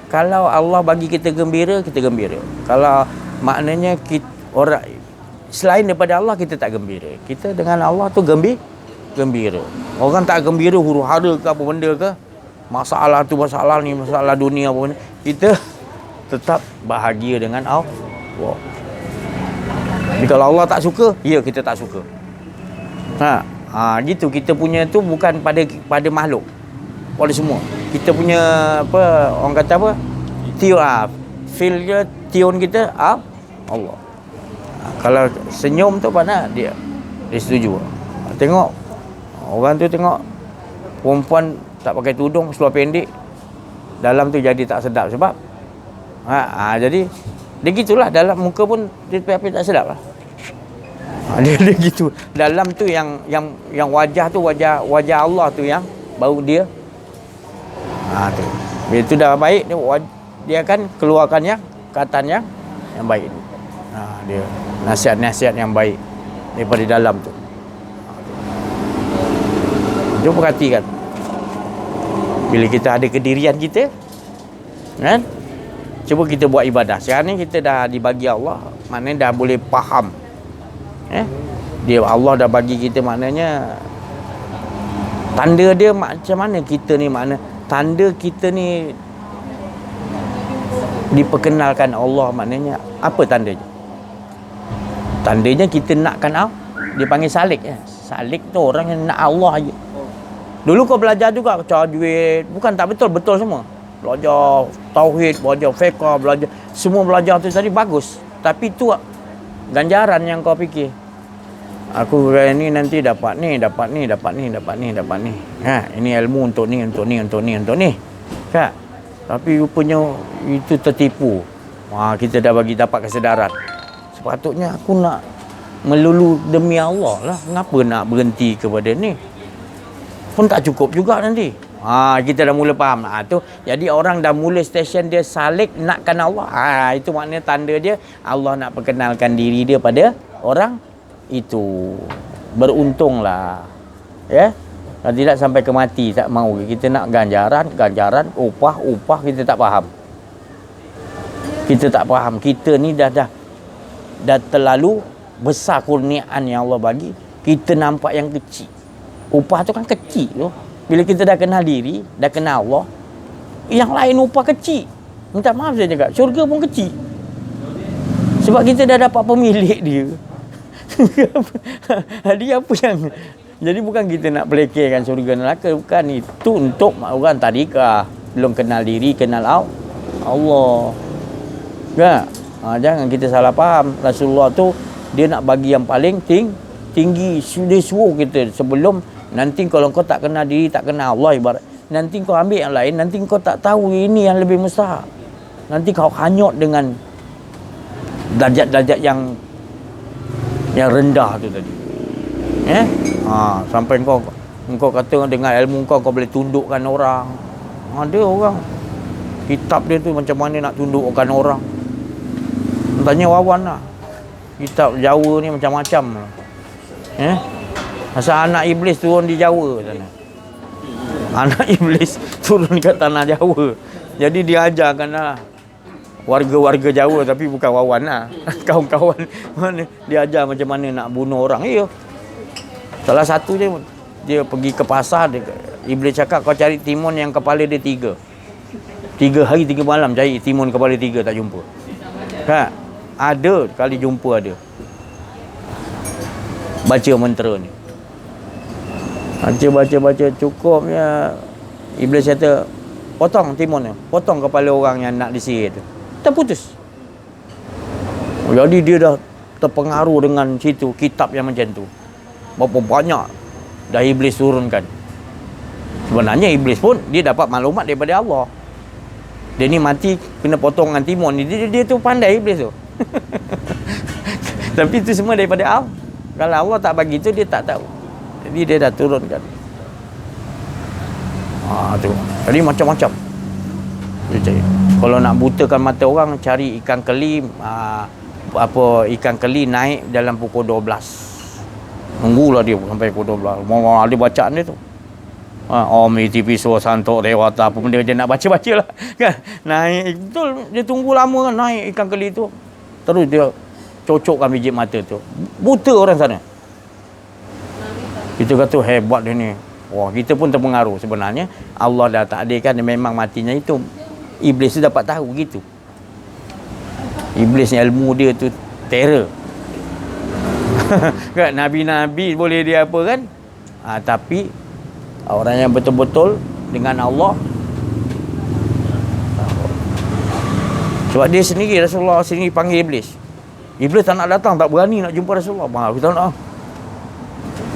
kalau Allah bagi kita gembira, kita gembira. Kalau maknanya orang selain daripada Allah, kita tak gembira. Kita dengan Allah tu gembira. Orang tak gembira huru-hara ke apa benda ke, masalah tu masalah ni, masalah dunia apa benda, kita tetap bahagia dengan Allah. Jadi kalau Allah tak suka, ya kita tak suka. Gitu kita punya tu bukan pada makhluk, pada semua. Kita punya orang kata feel dia, tune kita Allah. Kalau senyum tu mana dia setuju. Tengok orang tu, tengok perempuan tak pakai tudung, seluar pendek, dalam tu jadi tak sedap sebab jadi dia gitulah, dalam muka pun dia tak sedap lah. Dia gitu. Dalam tu yang wajah tu wajah Allah tu yang baru dia tu. Bila tu dah baik, dia akan keluarkan yang kataan yang baik. Dia nasihat-nasihat yang baik daripada dalam tu. Jom perhatikan. Bila kita ada kedirian kita, kan? Cuba kita buat ibadah. Sekarang ni kita dah dibagi Allah, maknanya dah boleh faham. Dia Allah dah bagi kita, maknanya tanda dia macam mana kita ni, makna tanda kita ni diperkenalkan Allah, maknanya apa tandanya? Tandanya kita nakkan Allah. Dia panggil salik. Salik tu orang yang nak Allah aja. Dulu kau belajar juga tajwid, bukan tak betul semua. Belajar tauhid, belajar fiqh, belajar semua, belajar tu tadi bagus. Tapi tu ganjaran yang kau fikir. Aku ni nanti dapat ni. Ini ilmu untuk ni. Kan? Tapi rupanya itu tertipu. Kita dah bagi dapat kesedaran. Sepatutnya aku nak melulu demi Allah lah. Kenapa nak berhenti kepada ni? Pun tak cukup juga nanti. Kita dah mula faham. Tu jadi orang dah mula stesen dia salik nakkan Allah. Itu maknanya tanda dia Allah nak perkenalkan diri dia pada orang itu. Beruntunglah. Ya. Kalau tidak sampai ke mati tak mau. Kita nak ganjaran, upah kita tak faham. Kita tak faham. Kita ni dah terlalu besar kurniaan yang Allah bagi. Kita nampak yang kecil. Upah tu kan kecil tu. Bila kita dah kenal diri, dah kenal Allah, yang lain upah kecil. Minta maaf saya cakap, syurga pun kecil. Sebab kita dah dapat pemilik dia. Dia apa yang... Jadi bukan kita nak pelekehkan syurga neraka, bukan. Itu untuk orang tadikah, belum kenal diri, kenal Allah. Tak? Jangan kita salah faham. Rasulullah tu dia nak bagi yang paling tinggi. Dia suruh kita sebelum nanti kalau kau tak kenal diri, tak kenal Allah ibarat. Nanti kau ambil yang lain, nanti kau tak tahu ini yang lebih mustahak. Nanti kau hanyut dengan darjat-darjat yang rendah tu tadi. Sampai engkau kata dengan ilmu kau boleh tundukkan orang. Ada orang kitab dia tu macam mana nak tundukkan orang. Tanya Wawan lah. Kitab Jawa ni macam-macam. Asal anak iblis turun di Jawa sana. Anak iblis turun kat tanah Jawa. Jadi dia ajarkanlah warga-warga Jawa, tapi bukan Wawan lah. Kawan-kawan mana dia ajar macam mana nak bunuh orang. Salah satu dia pergi ke pasar, iblis cakap kau cari timun yang kepala dia 3 hari 3 malam cari timun kepala 3 tak jumpa. Ada kali jumpa ada. Baca mentera ni. Baca cukupnya iblis kata potong timun tu, potong kepala orang yang nak disihir tu. Terputus. Jadi dia dah terpengaruh dengan situ kitab yang macam tu. Berapa banyak dah iblis turunkan. Sebenarnya iblis pun dia dapat maklumat daripada Allah. Dia ni mati kena potongan timun ni. Dia tu pandai iblis tu. Tapi itu semua daripada Allah. Kalau Allah tak bagi tu dia tak tahu. Jadi dia dah turunkan. Tu. Jadi macam-macam. Kalau nak butakan mata orang, cari ikan keli, ikan keli naik dalam pukul 12. Tunggulah dia sampai pukul 12. Mau ada bacaan dia tu. Om iti piso santok dewata apa benda dia nak baca-baca lah. Kan? Naik betul dia tunggu lama kan naik ikan keli tu. Terus dia cocokkan biji mata tu. Buta orang sana. Kita kata hebat dia ni. Wah, kita pun terpengaruh sebenarnya. Allah dah takdirkan dia memang matinya itu. Iblis tu dapat tahu begitu. Iblis ni ilmu dia tu terror. Kan nabi-nabi boleh dia apa kan? Tapi orang yang betul-betul dengan Allah, sebab dia sendiri Rasulullah sendiri panggil iblis. Iblis tak nak datang, tak berani nak jumpa Rasulullah. Kita tak nak.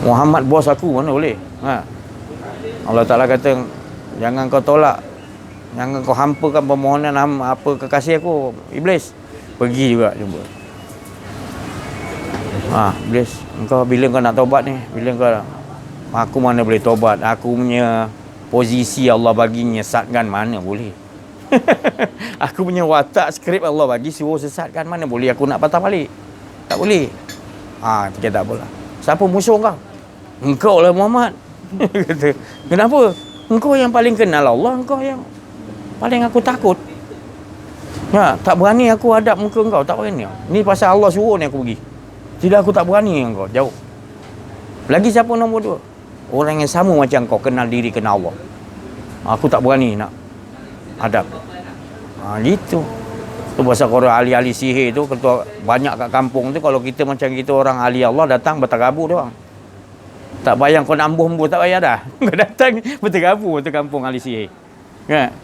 Muhammad bos aku mana boleh. Allah Ta'ala kata jangan kau tolak, jangan kau hampakan permohonan apa kekasih aku iblis. Pergi juga jumpa. Iblis, engkau bila kau nak taubat ni? Bila kau aku mana boleh taubat? Aku punya posisi Allah bagi nyesatkan mana boleh. Aku punya watak skrip Allah bagi suruh sesatkan mana boleh aku nak patah balik. Tak boleh. Kita tak apalah. Siapa musuh kau? Engkau lah Muhammad. Kata, kenapa? Engkau yang paling kenal Allah, engkau yang paling aku takut. Tak berani aku hadap muka engkau, tak berani. Ni pasal Allah suruh ni aku pergi. Tidak, aku tak berani engkau, jauh. Lagi siapa nombor 2? Orang yang sama macam kau, kenal diri, kenal Allah. Aku tak berani nak hadap. Gitu. Tu pasal orang ahli-ahli sihir tu, ketua banyak kat kampung tu, kalau kita macam kita orang ahli Allah datang berterabur dia orang. Tak bayang kau nak ambuh-ambuh, tak payah dah. Kau datang berterabur tu kampung ahli sihir. Kan?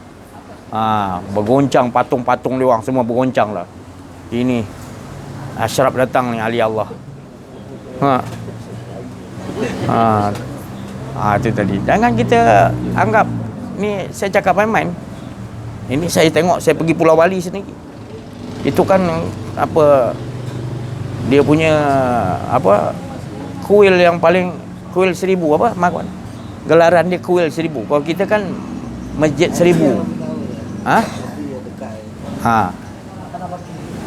Bergoncang patung-patung dia orang semua bergoncang lah. Ini Ashraf datang ni ahli Allah. Itu tadi. Jangan kita anggap ni saya cakap main-main. Ini saya tengok, saya pergi Pulau Bali sendiri. Itu kan apa, dia punya apa, kuil yang paling, kuil 1000 apa Makwan? Gelaran dia kuil 1000. Kalau kita kan masjid 1000. Ha? Ha.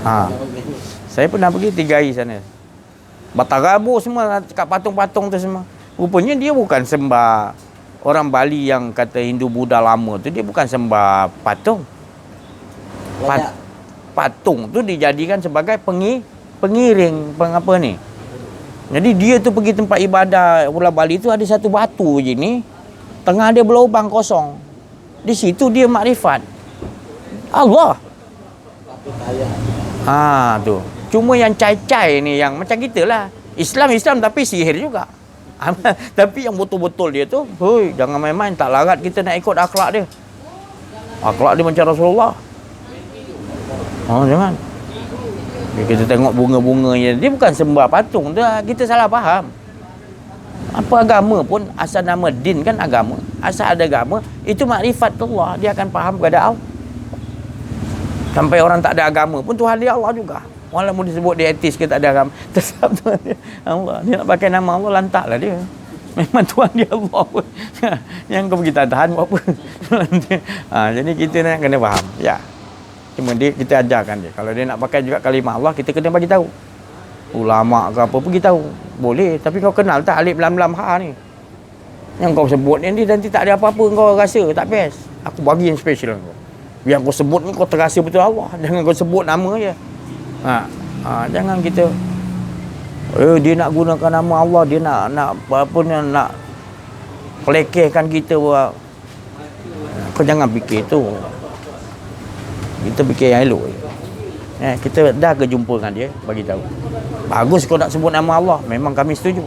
Ha. Saya pernah pergi 3 hari sana. Batarabur semua kat patung-patung tu semua. Rupanya dia bukan sembah, orang Bali yang kata Hindu Buddha lama tu, dia bukan sembah patung. Patung tu dijadikan sebagai pengiring, apa ni. Jadi dia tu pergi tempat ibadah Pulau Bali tu, ada satu batu je ni, tengah dia berlubang kosong. Di situ dia makrifat Allah. Ha tu. Cuma yang cai-cai ni yang macam kita lah. Islam tapi sihir juga. Tapi yang betul-betul dia tu, hoi, jangan main-main, tak larat kita nak ikut akhlak dia. Akhlak dia macam Rasulullah. Oh, jangan. Kita tengok bunga-bunganya, dia bukan sembah patung tu, kita salah faham. Apa agama pun, asal nama din kan agama. Asal ada agama, itu makrifat Allah, dia akan faham kepada Allah. Sampai orang tak ada agama pun Tuhan dia Allah juga. Walaupun disebut dia etis ke tak ada agama, tetap Tuhan dia Allah. Dia nak pakai nama Allah, lantaklah dia. Memang Tuhan dia Allah pun. Yang kau pergi tahan buat apa? Jadi kita nak kena faham. Ya. Cuma kita ajarkan dia. Kalau dia nak pakai juga kalimah Allah, kita kena bagi tahu. Ulama ke apa pergi tahu. Boleh, tapi kau kenal tak alif lam lam ha ni? Yang kau sebut ni nanti tak ada apa-apa kau rasa, tak best. Aku bagi yang special kau. Yang kau sebut ni kau terasa betul Allah. Jangan kau sebut nama je. Jangan kita dia nak gunakan nama Allah, dia nak apa ni, nak pelekehkan kita buat. Kau jangan fikir tu. Kita fikir yang elok. Kita dah kejumpa dengan dia, bagi tahu. Bagus kau nak sebut nama Allah, memang kami setuju.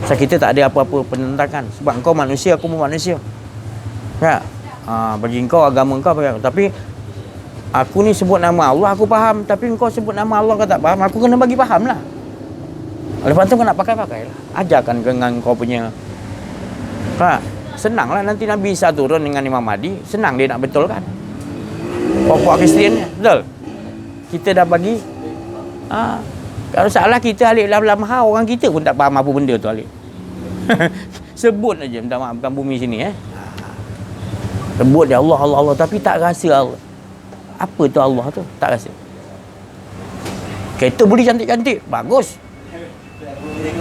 Sebab kita tak ada apa-apa penentangan. Sebab kau manusia, aku pun manusia. Ya. Bagi kau agama kau, tapi aku ni sebut nama Allah, aku faham. Tapi kau sebut nama Allah, kau tak faham, aku kena bagi faham lah. Lepas tu kau nak pakai-pakai lah. Ajarkan dengan kau punya. Senang lah nanti Nabi Isa turun dengan Imam Mahdi. Senang dia nak betulkan. Pokok Kristian ni, betul? Kita dah bagi. Kalau salah kita alif lam lam ha, orang kita pun tak faham apa benda tu alif. Sebut aja, minta maaf, bukan bumi sini Sebut dia Allah, Allah, Allah, tapi tak rasa Allah. Apa tu Allah tu? Tak rasa. Kereta beli cantik-cantik, bagus.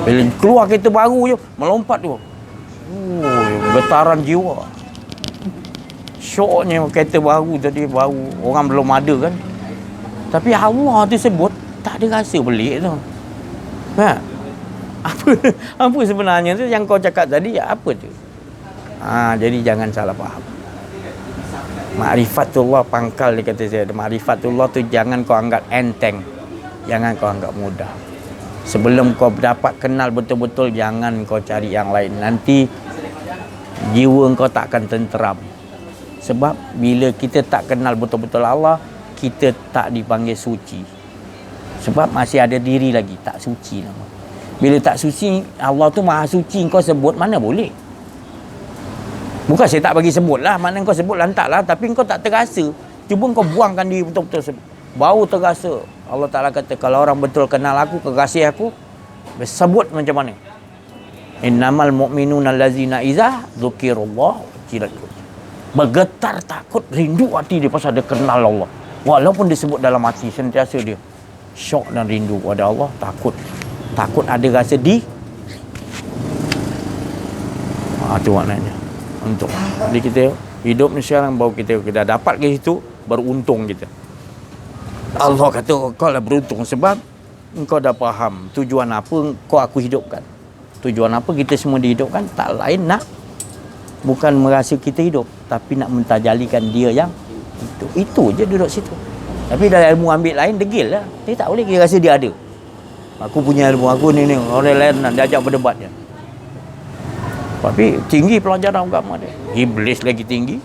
Bila keluar kereta baru je, melompat tu. Getaran jiwa. Syoknya kereta baru tadi, baru. Orang belum ada kan. Tapi Allah tu sebut, tak ada rasa pelik tu. Apa sebenarnya tu yang kau cakap tadi, apa tu? Jadi jangan salah faham. Ma'rifatullah, pangkal dia kata saya. Ma'rifatullah tu jangan kau anggap enteng. Jangan kau anggap mudah. Sebelum kau dapat kenal betul-betul, jangan kau cari yang lain. Nanti jiwa kau tak akan tenteram. Sebab bila kita tak kenal betul-betul Allah, kita tak dipanggil suci. Sebab masih ada diri lagi, tak suci nama. Bila tak suci, Allah tu maha suci, kau sebut mana boleh. Bukan saya tak bagi sebut lah, mana kau sebut lantak lah, tapi kau tak terasa. Cuba kau buangkan diri betul-betul sebut. Baru terasa. Allah Ta'ala kata, kalau orang betul kenal aku, kekasih aku, sebut macam mana? Innamal mu'minuna allazina iza dzukirullah wajilat qulubuhum. Bergetar takut, rindu hati dia pasal dia kenal Allah. Walaupun disebut dalam hati, sentiasa dia syok dan rindu kepada Allah, takut ada rasa di itu maknanya. Untung. Jadi kita hidup ni sekarang baru kita dapat ke situ, beruntung kita. Allah kata kau lah beruntung sebab kau dah faham tujuan apa kau aku hidupkan. Tujuan apa kita semua dihidupkan, tak lain nak bukan merasa kita hidup, tapi nak mentajalikan dia yang itu je duduk situ. Tapi dalam ilmu ambil lain degil lah. Dia tak boleh dia rasa dia ada. Aku punya ilmu, aku ni orang lain nak diajak berdebat je. Tapi tinggi pelajaran agama dia. Iblis lagi tinggi.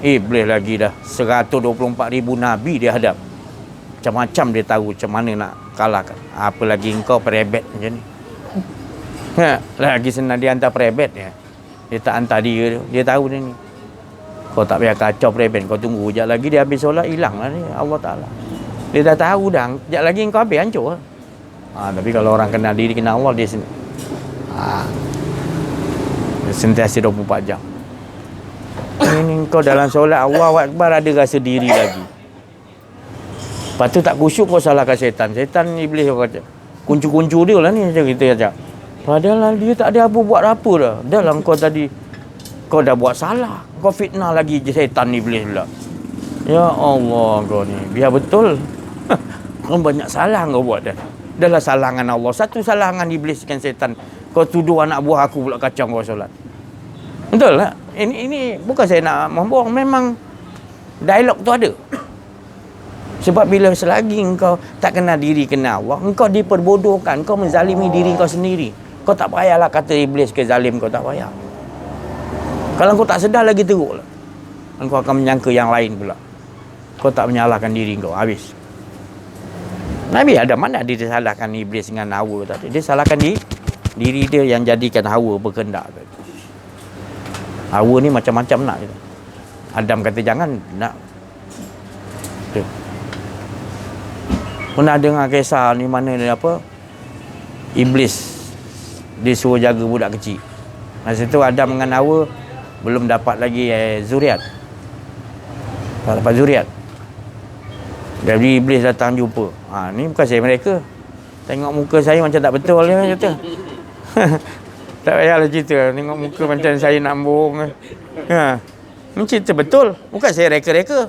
Iblis lagi dah 124,000 Nabi dia hadap. Macam-macam dia tahu macam mana nak kalahkan. Apalagi engkau perebet macam ni. Lagi senang dia hantar perebet ya. Dia tak hantar dia tahu dia ni. Kau tak payah kacau preben, kau tunggu sekejap lagi dia habis solat, hilang lah ni Allah Ta'ala. Dia dah tahu dah, sekejap lagi kau habis, hancur lah. Tapi kalau orang kenal diri, kenal Allah, dia sentiasa 24 jam. Ini kau dalam solat Allahu Akbar ada rasa diri lagi. Lepas tu tak khusyuk kau salahkan setan. Setan iblis kau kata. Kuncu-kuncu dia lah ni macam kita kata. Padahal dia tak ada apa buat apa dah. Dah lah kau tadi kau dah buat salah. Kau fitnah lagi setan iblis pula. Ya Allah kau ni. Biar betul. Kau banyak salah kau buat dah. Dah lah salangan Allah. Satu salangan iblis dengan setan. Kau tuduh anak buah aku pula kacau kau solat. Betul tak? Ini bukan saya nak membohong. Memang dialog tu ada. Sebab bila selagi engkau tak kenal diri, kenal Allah, engkau diperbodohkan, engkau menzalimi diri engkau sendiri. Kau tak payahlah kata iblis ke zalim, kau tak payah. Kalau kau tak sedar lagi teruk lah. Engkau akan menyangka yang lain pula. Kau tak menyalahkan diri engkau, habis. Nabi Adam mana dia salahkan iblis dengan Hawa tadi. Dia salahkan diri dia yang jadikan Hawa berkehendak tadi. Hawa ni macam-macam nak. Adam kata jangan, nak. Tu. Pernah dengar kisah ni mana ni apa? Iblis dia suruh jaga budak kecil. Masa tu Adam dengan Hawa belum dapat lagi zuriat. Tak dapat zuriat. Jadi iblis datang jumpa. Ni bukan saya mereka. Tengok muka saya macam tak betul dia kata. Tak payahlah cerita. Tengok muka macam saya nak bohong. Ini cerita betul. Bukan saya reka-reka.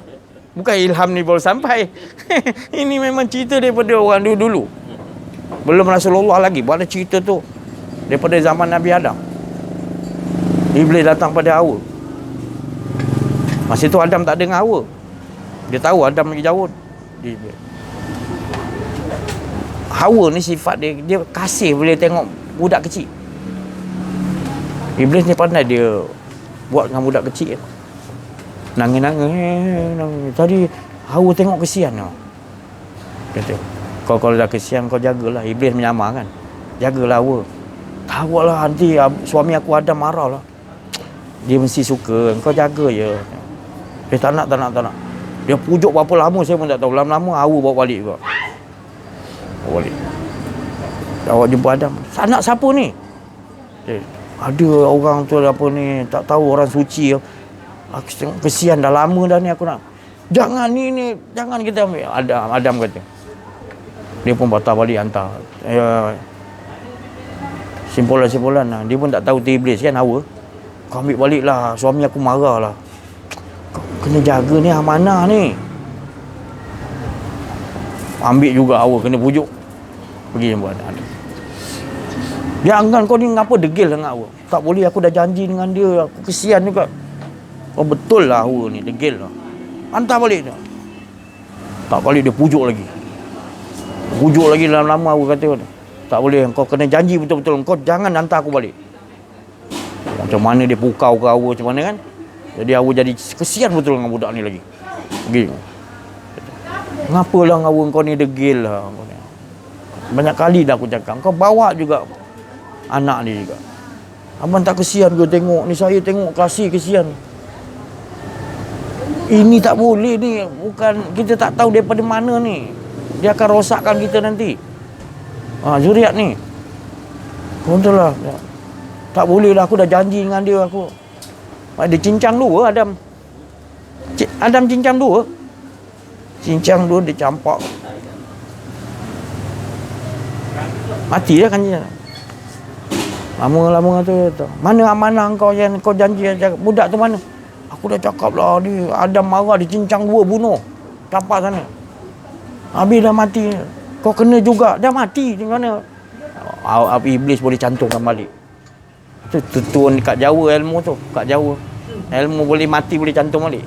Bukan ilham ni baru sampai. Ini memang cerita daripada orang dulu-dulu. Belum Rasulullah lagi. Buat ada cerita tu. Daripada zaman Nabi Adam. Iblis datang pada Hawa. Masa tu Adam tak dengar Hawa. Dia tahu Adam lagi jauh. Hawa ni sifat dia kasih boleh tengok budak kecil. Iblis ni pandai dia buat dengan budak kecil. Nangis. Tadi Hawa tengok kesian tau. Kata, kalau dah kesian kau jagalah. Iblis menyamar kan. Jagalah Hawa. Tahulah nanti suami aku Adam marah lah. Dia mesti suka. Kau jaga je. Dia tak nak. Dia pujuk berapa lama saya pun tak tahu. Lama-lama Hawa bawa balik juga. Bawa balik. Awak jumpa Adam. Anak siapa ni? Ada orang tu apa ni. Tak tahu orang suci. Aku tengok kesian dah lama dah ni aku nak. Jangan ni. Jangan kita ambil. Adam kata. Dia pun patah balik hantar. Simpulan lah. Dia pun tak tahu tu iblis kan Hawa. Kau ambil balik lah. Suami aku marah lah. Kena jaga ni amanah ni. Ambil juga Hawa. Kena pujuk. Pergi jumpa Adam. Dia angkat kau ni ngapa degil dengan Hawa. Tak boleh aku dah janji dengan dia. Aku kesian juga. Oh betul lah Hawa ni. Degil lah. Hantar balik dia. Tak balik dia pujuk lagi. Pujuk lagi lama-lama Hawa kata. Tak boleh. Kau kena janji betul-betul. Kau jangan hantar aku balik. Macam mana dia pukau ke Hawa macam mana kan. Jadi Hawa jadi kesian betul dengan budak ni lagi. Pergi. Ngapalah Hawa kau ni degil lah. Banyak kali dah aku cakap. Kau bawa juga anak ni juga. Abang tak kesian ke tengok ni. Saya tengok kasih kesian. Ini tak boleh ni. Bukan kita tak tahu daripada mana ni. Dia akan rosakkan kita nanti. Zuriat ni. Betul lah. Tak boleh lah. Aku dah janji dengan dia aku. Dia cincang dua Adam. Adam cincang dua. Cincang dua dia campak. Mati dah kan dia. Lama-lama tu. Mana amanah kau yang kau janji budak tu mana? Aku dah cakap lah dia Adam marah dia cincang dua bunuh. Campak sana. Habis dah mati. Kau kena juga. Dah mati di mana? Iblis boleh cantumkan balik. Tu turun kat Jawa ilmu tu. Kat Jawa. Ilmu boleh mati boleh cantum balik.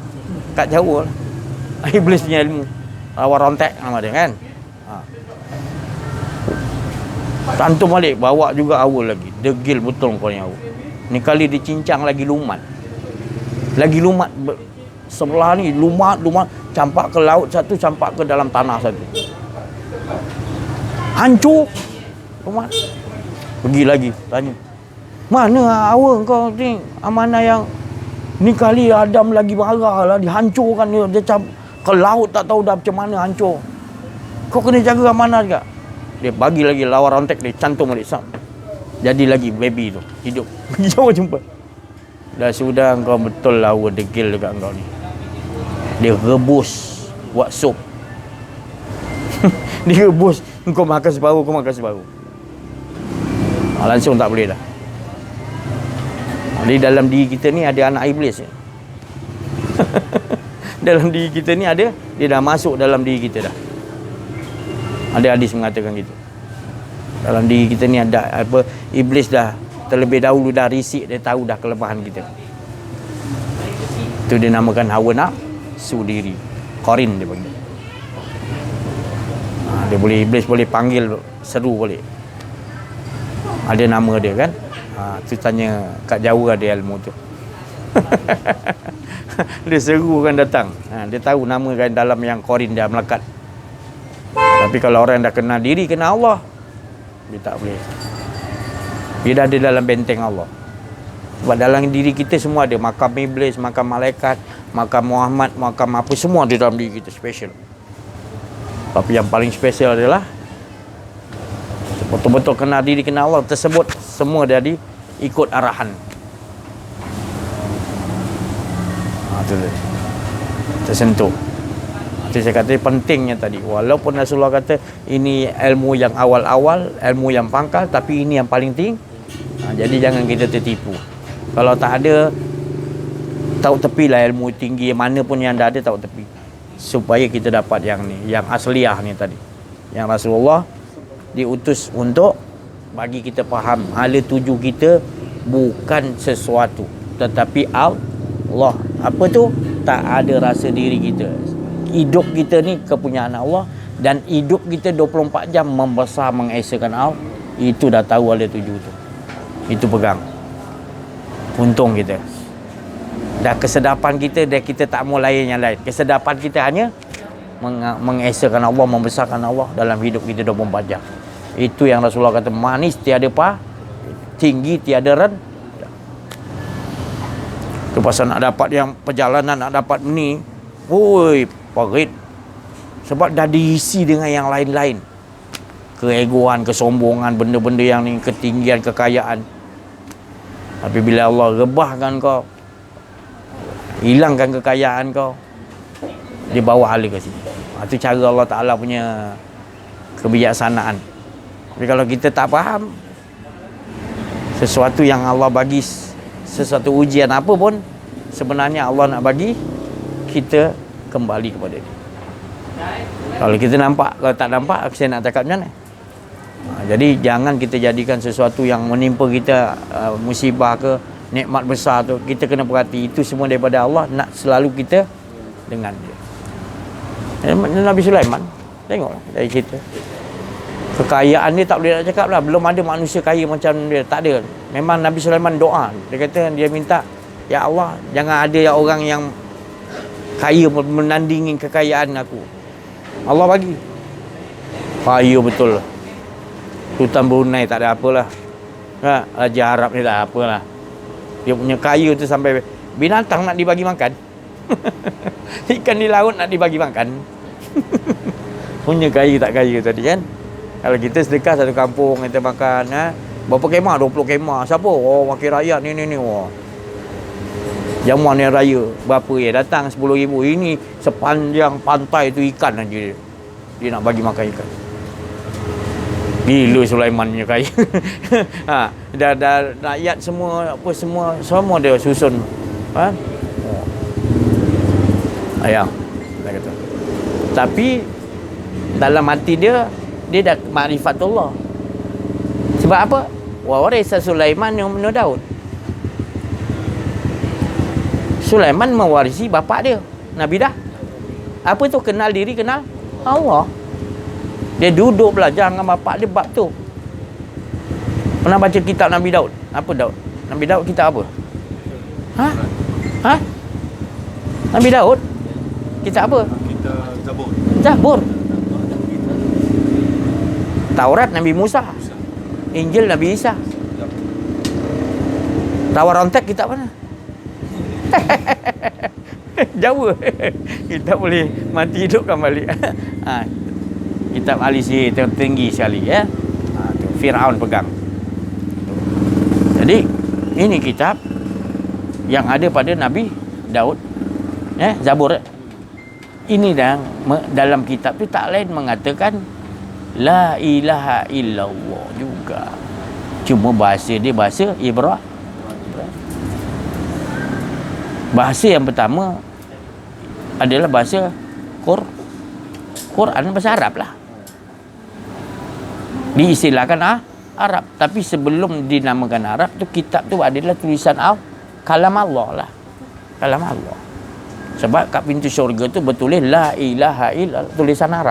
Kat Jawa lah. Iblis punya ilmu. Warontek nama dia kan. Cantum balik. Bawa juga Hawa lagi. Degil betul kau ni Hawa. Ni kali dicincang lagi lumat. Lagi lumat. Sebelah ni lumat. Campak ke laut satu. Campak ke dalam tanah satu. Hancur. Lumat. Pergi lagi. Tanya. Mana Hawa kau ni amanah yang Ni kali Adam lagi marah lah, dihancurkan dia. Dia ke laut tak tahu dah macam mana hancur. Kau kena jaga amanah juga. Dia bagi lagi lawan rontek, dia cantum balik sam. Jadi lagi baby tu hidup. Jauh jumpa. Dah sudah kau betul lawa degil dekat kau ni. Dia rebus buat sup. Dia rebus, kau makan separuh, kau makan separuh. Langsung tak boleh dah. Di dalam diri kita ni ada anak iblis. Dalam diri kita ni ada, dia dah masuk dalam diri kita dah. Ada hadis mengatakan gitu. Dalam diri kita ni ada apa, iblis dah terlebih dahulu dah risik, dia tahu dah kelemahan kita. Itu dia namakan hawa nafsu diri. Qarin dia panggil. Dia boleh, iblis boleh panggil seru boleh. Ada nama dia kan. Tu tanya kat jauh ada ilmu tu. Dia seru kan datang. Dia tahu nama kan dalam yang Qarin dia melekat. Tapi kalau orang dah kenal diri, kenal Allah, dia tak boleh. Dia dah ada dalam benteng Allah. Sebab dalam diri kita semua ada makam iblis, makam malaikat, makam Muhammad, makam apa, semua ada dalam diri kita special. Tapi yang paling special adalah betul-betul kenal diri, kenal Allah tersebut, semua jadi ikut arahan. Itu dia. Tersentuh. Itu saya kata pentingnya tadi. Walaupun Rasulullah kata ini ilmu yang awal-awal, ilmu yang pangkal, tapi ini yang paling tinggi. Jadi jangan kita tertipu. Kalau tak ada, tahu tepilah ilmu tinggi mana pun yang dah ada, tahu tepi. Supaya kita dapat yang ni, yang asliyah ni tadi. Yang Rasulullah diutus untuk bagi kita faham hala tuju kita bukan sesuatu, tetapi Allah. Apa tu? Tak ada rasa diri kita. Hidup kita ni kepunyaan Allah, dan hidup kita 24 jam membesar mengesakan Allah. Itu dah tahu hala tuju tu. Itu pegang. Untung kita. Dah kesedapan kita, dah kita tak mau lain yang lain. Kesedapan kita hanya mengesakan Allah, membesarkan Allah dalam hidup kita 24 jam. Itu yang Rasulullah kata, manis tiada tinggi tiada rendah. Tu pasal nak dapat yang perjalanan, nak dapat ni, woi, parit. Sebab dah diisi dengan yang lain-lain. Keegoan, kesombongan, benda-benda yang ni, ketinggian, kekayaan. Tapi bila Allah rebahkan kau, hilangkan kekayaan kau, dia bawa hala ke sini. Itu cara Allah Ta'ala punya kebijaksanaan. Tapi kalau kita tak faham sesuatu yang Allah bagi, sesuatu ujian apa pun, sebenarnya Allah nak bagi kita kembali kepada dia. Kalau kita nampak, kalau tak nampak, saya nak cakap macam mana? Jadi jangan kita jadikan sesuatu yang menimpa kita, musibah ke, nikmat besar tu, kita kena perhati itu semua daripada Allah, nak selalu kita dengan dia. Nabi Sulaiman, tengoklah dari cerita. Kekayaan dia tak boleh nak cakap lah. Belum ada manusia kaya macam dia. Tak ada. Memang Nabi Sulaiman doa. Dia kata, dia minta, ya Allah, jangan ada orang yang kaya menandingi kekayaan aku. Allah bagi. Kaya betul. Sultan Brunei tak ada apalah. Raja Arab ni tak ada apalah. Dia punya kaya tu sampai binatang nak dibagi makan. Ikan di laut nak dibagi makan. Punya kaya tak kaya tadi kan. Kalau kita sedekah satu kampung, kita makan, berapa kemah? 20 kemah. Siapa? Oh, wakil rakyat ni. Oh. Jamuan yang raya, berapa ya? Datang 10,000. Ini sepanjang pantai tu ikan aja. Dia nak bagi makan ikan. Gila Sulaiman punya kaya. Dah rakyat semua, apa semua dia susun. Oh. Ayah, dia kata. Tapi dalam hati dia dah ma'rifatullah. Sebab apa? Wa warisa Sulaiman ibn Daud. Sulaiman mewarisi bapa dia, Nabi dah. Apa tu? Kenal diri, kenal Allah. Dia duduk belajar dengan bapa dia bab tu. Pernah baca kitab Nabi Daud? Apa Daud? Nabi Daud kitab apa? Nabi Daud? Kitab apa? Kitab Zabur. Zabur. Taurat Nabi Musa. Injil Nabi Isa. Tawar rontek kitab mana? Jawa. Kita boleh mati hidupkan balik. Kitab ahli sihir tertinggi sekali ya. Tu Firaun pegang. Jadi ini kitab yang ada pada Nabi Daud, Zabur. Ini dalam kitab tu tak lain mengatakan la ilaha illallah juga. Cuma bahasa dia bahasa Ibrani. Bahasa yang pertama adalah bahasa Quran, bahasa Arab lah. Diistilahkan Arab. Tapi sebelum dinamakan Arab tu, kitab tu adalah tulisan kalam Allah lah. Kalam Allah. Sebab kat pintu syurga tu bertulis la ilaha illallah, tulisan Arab.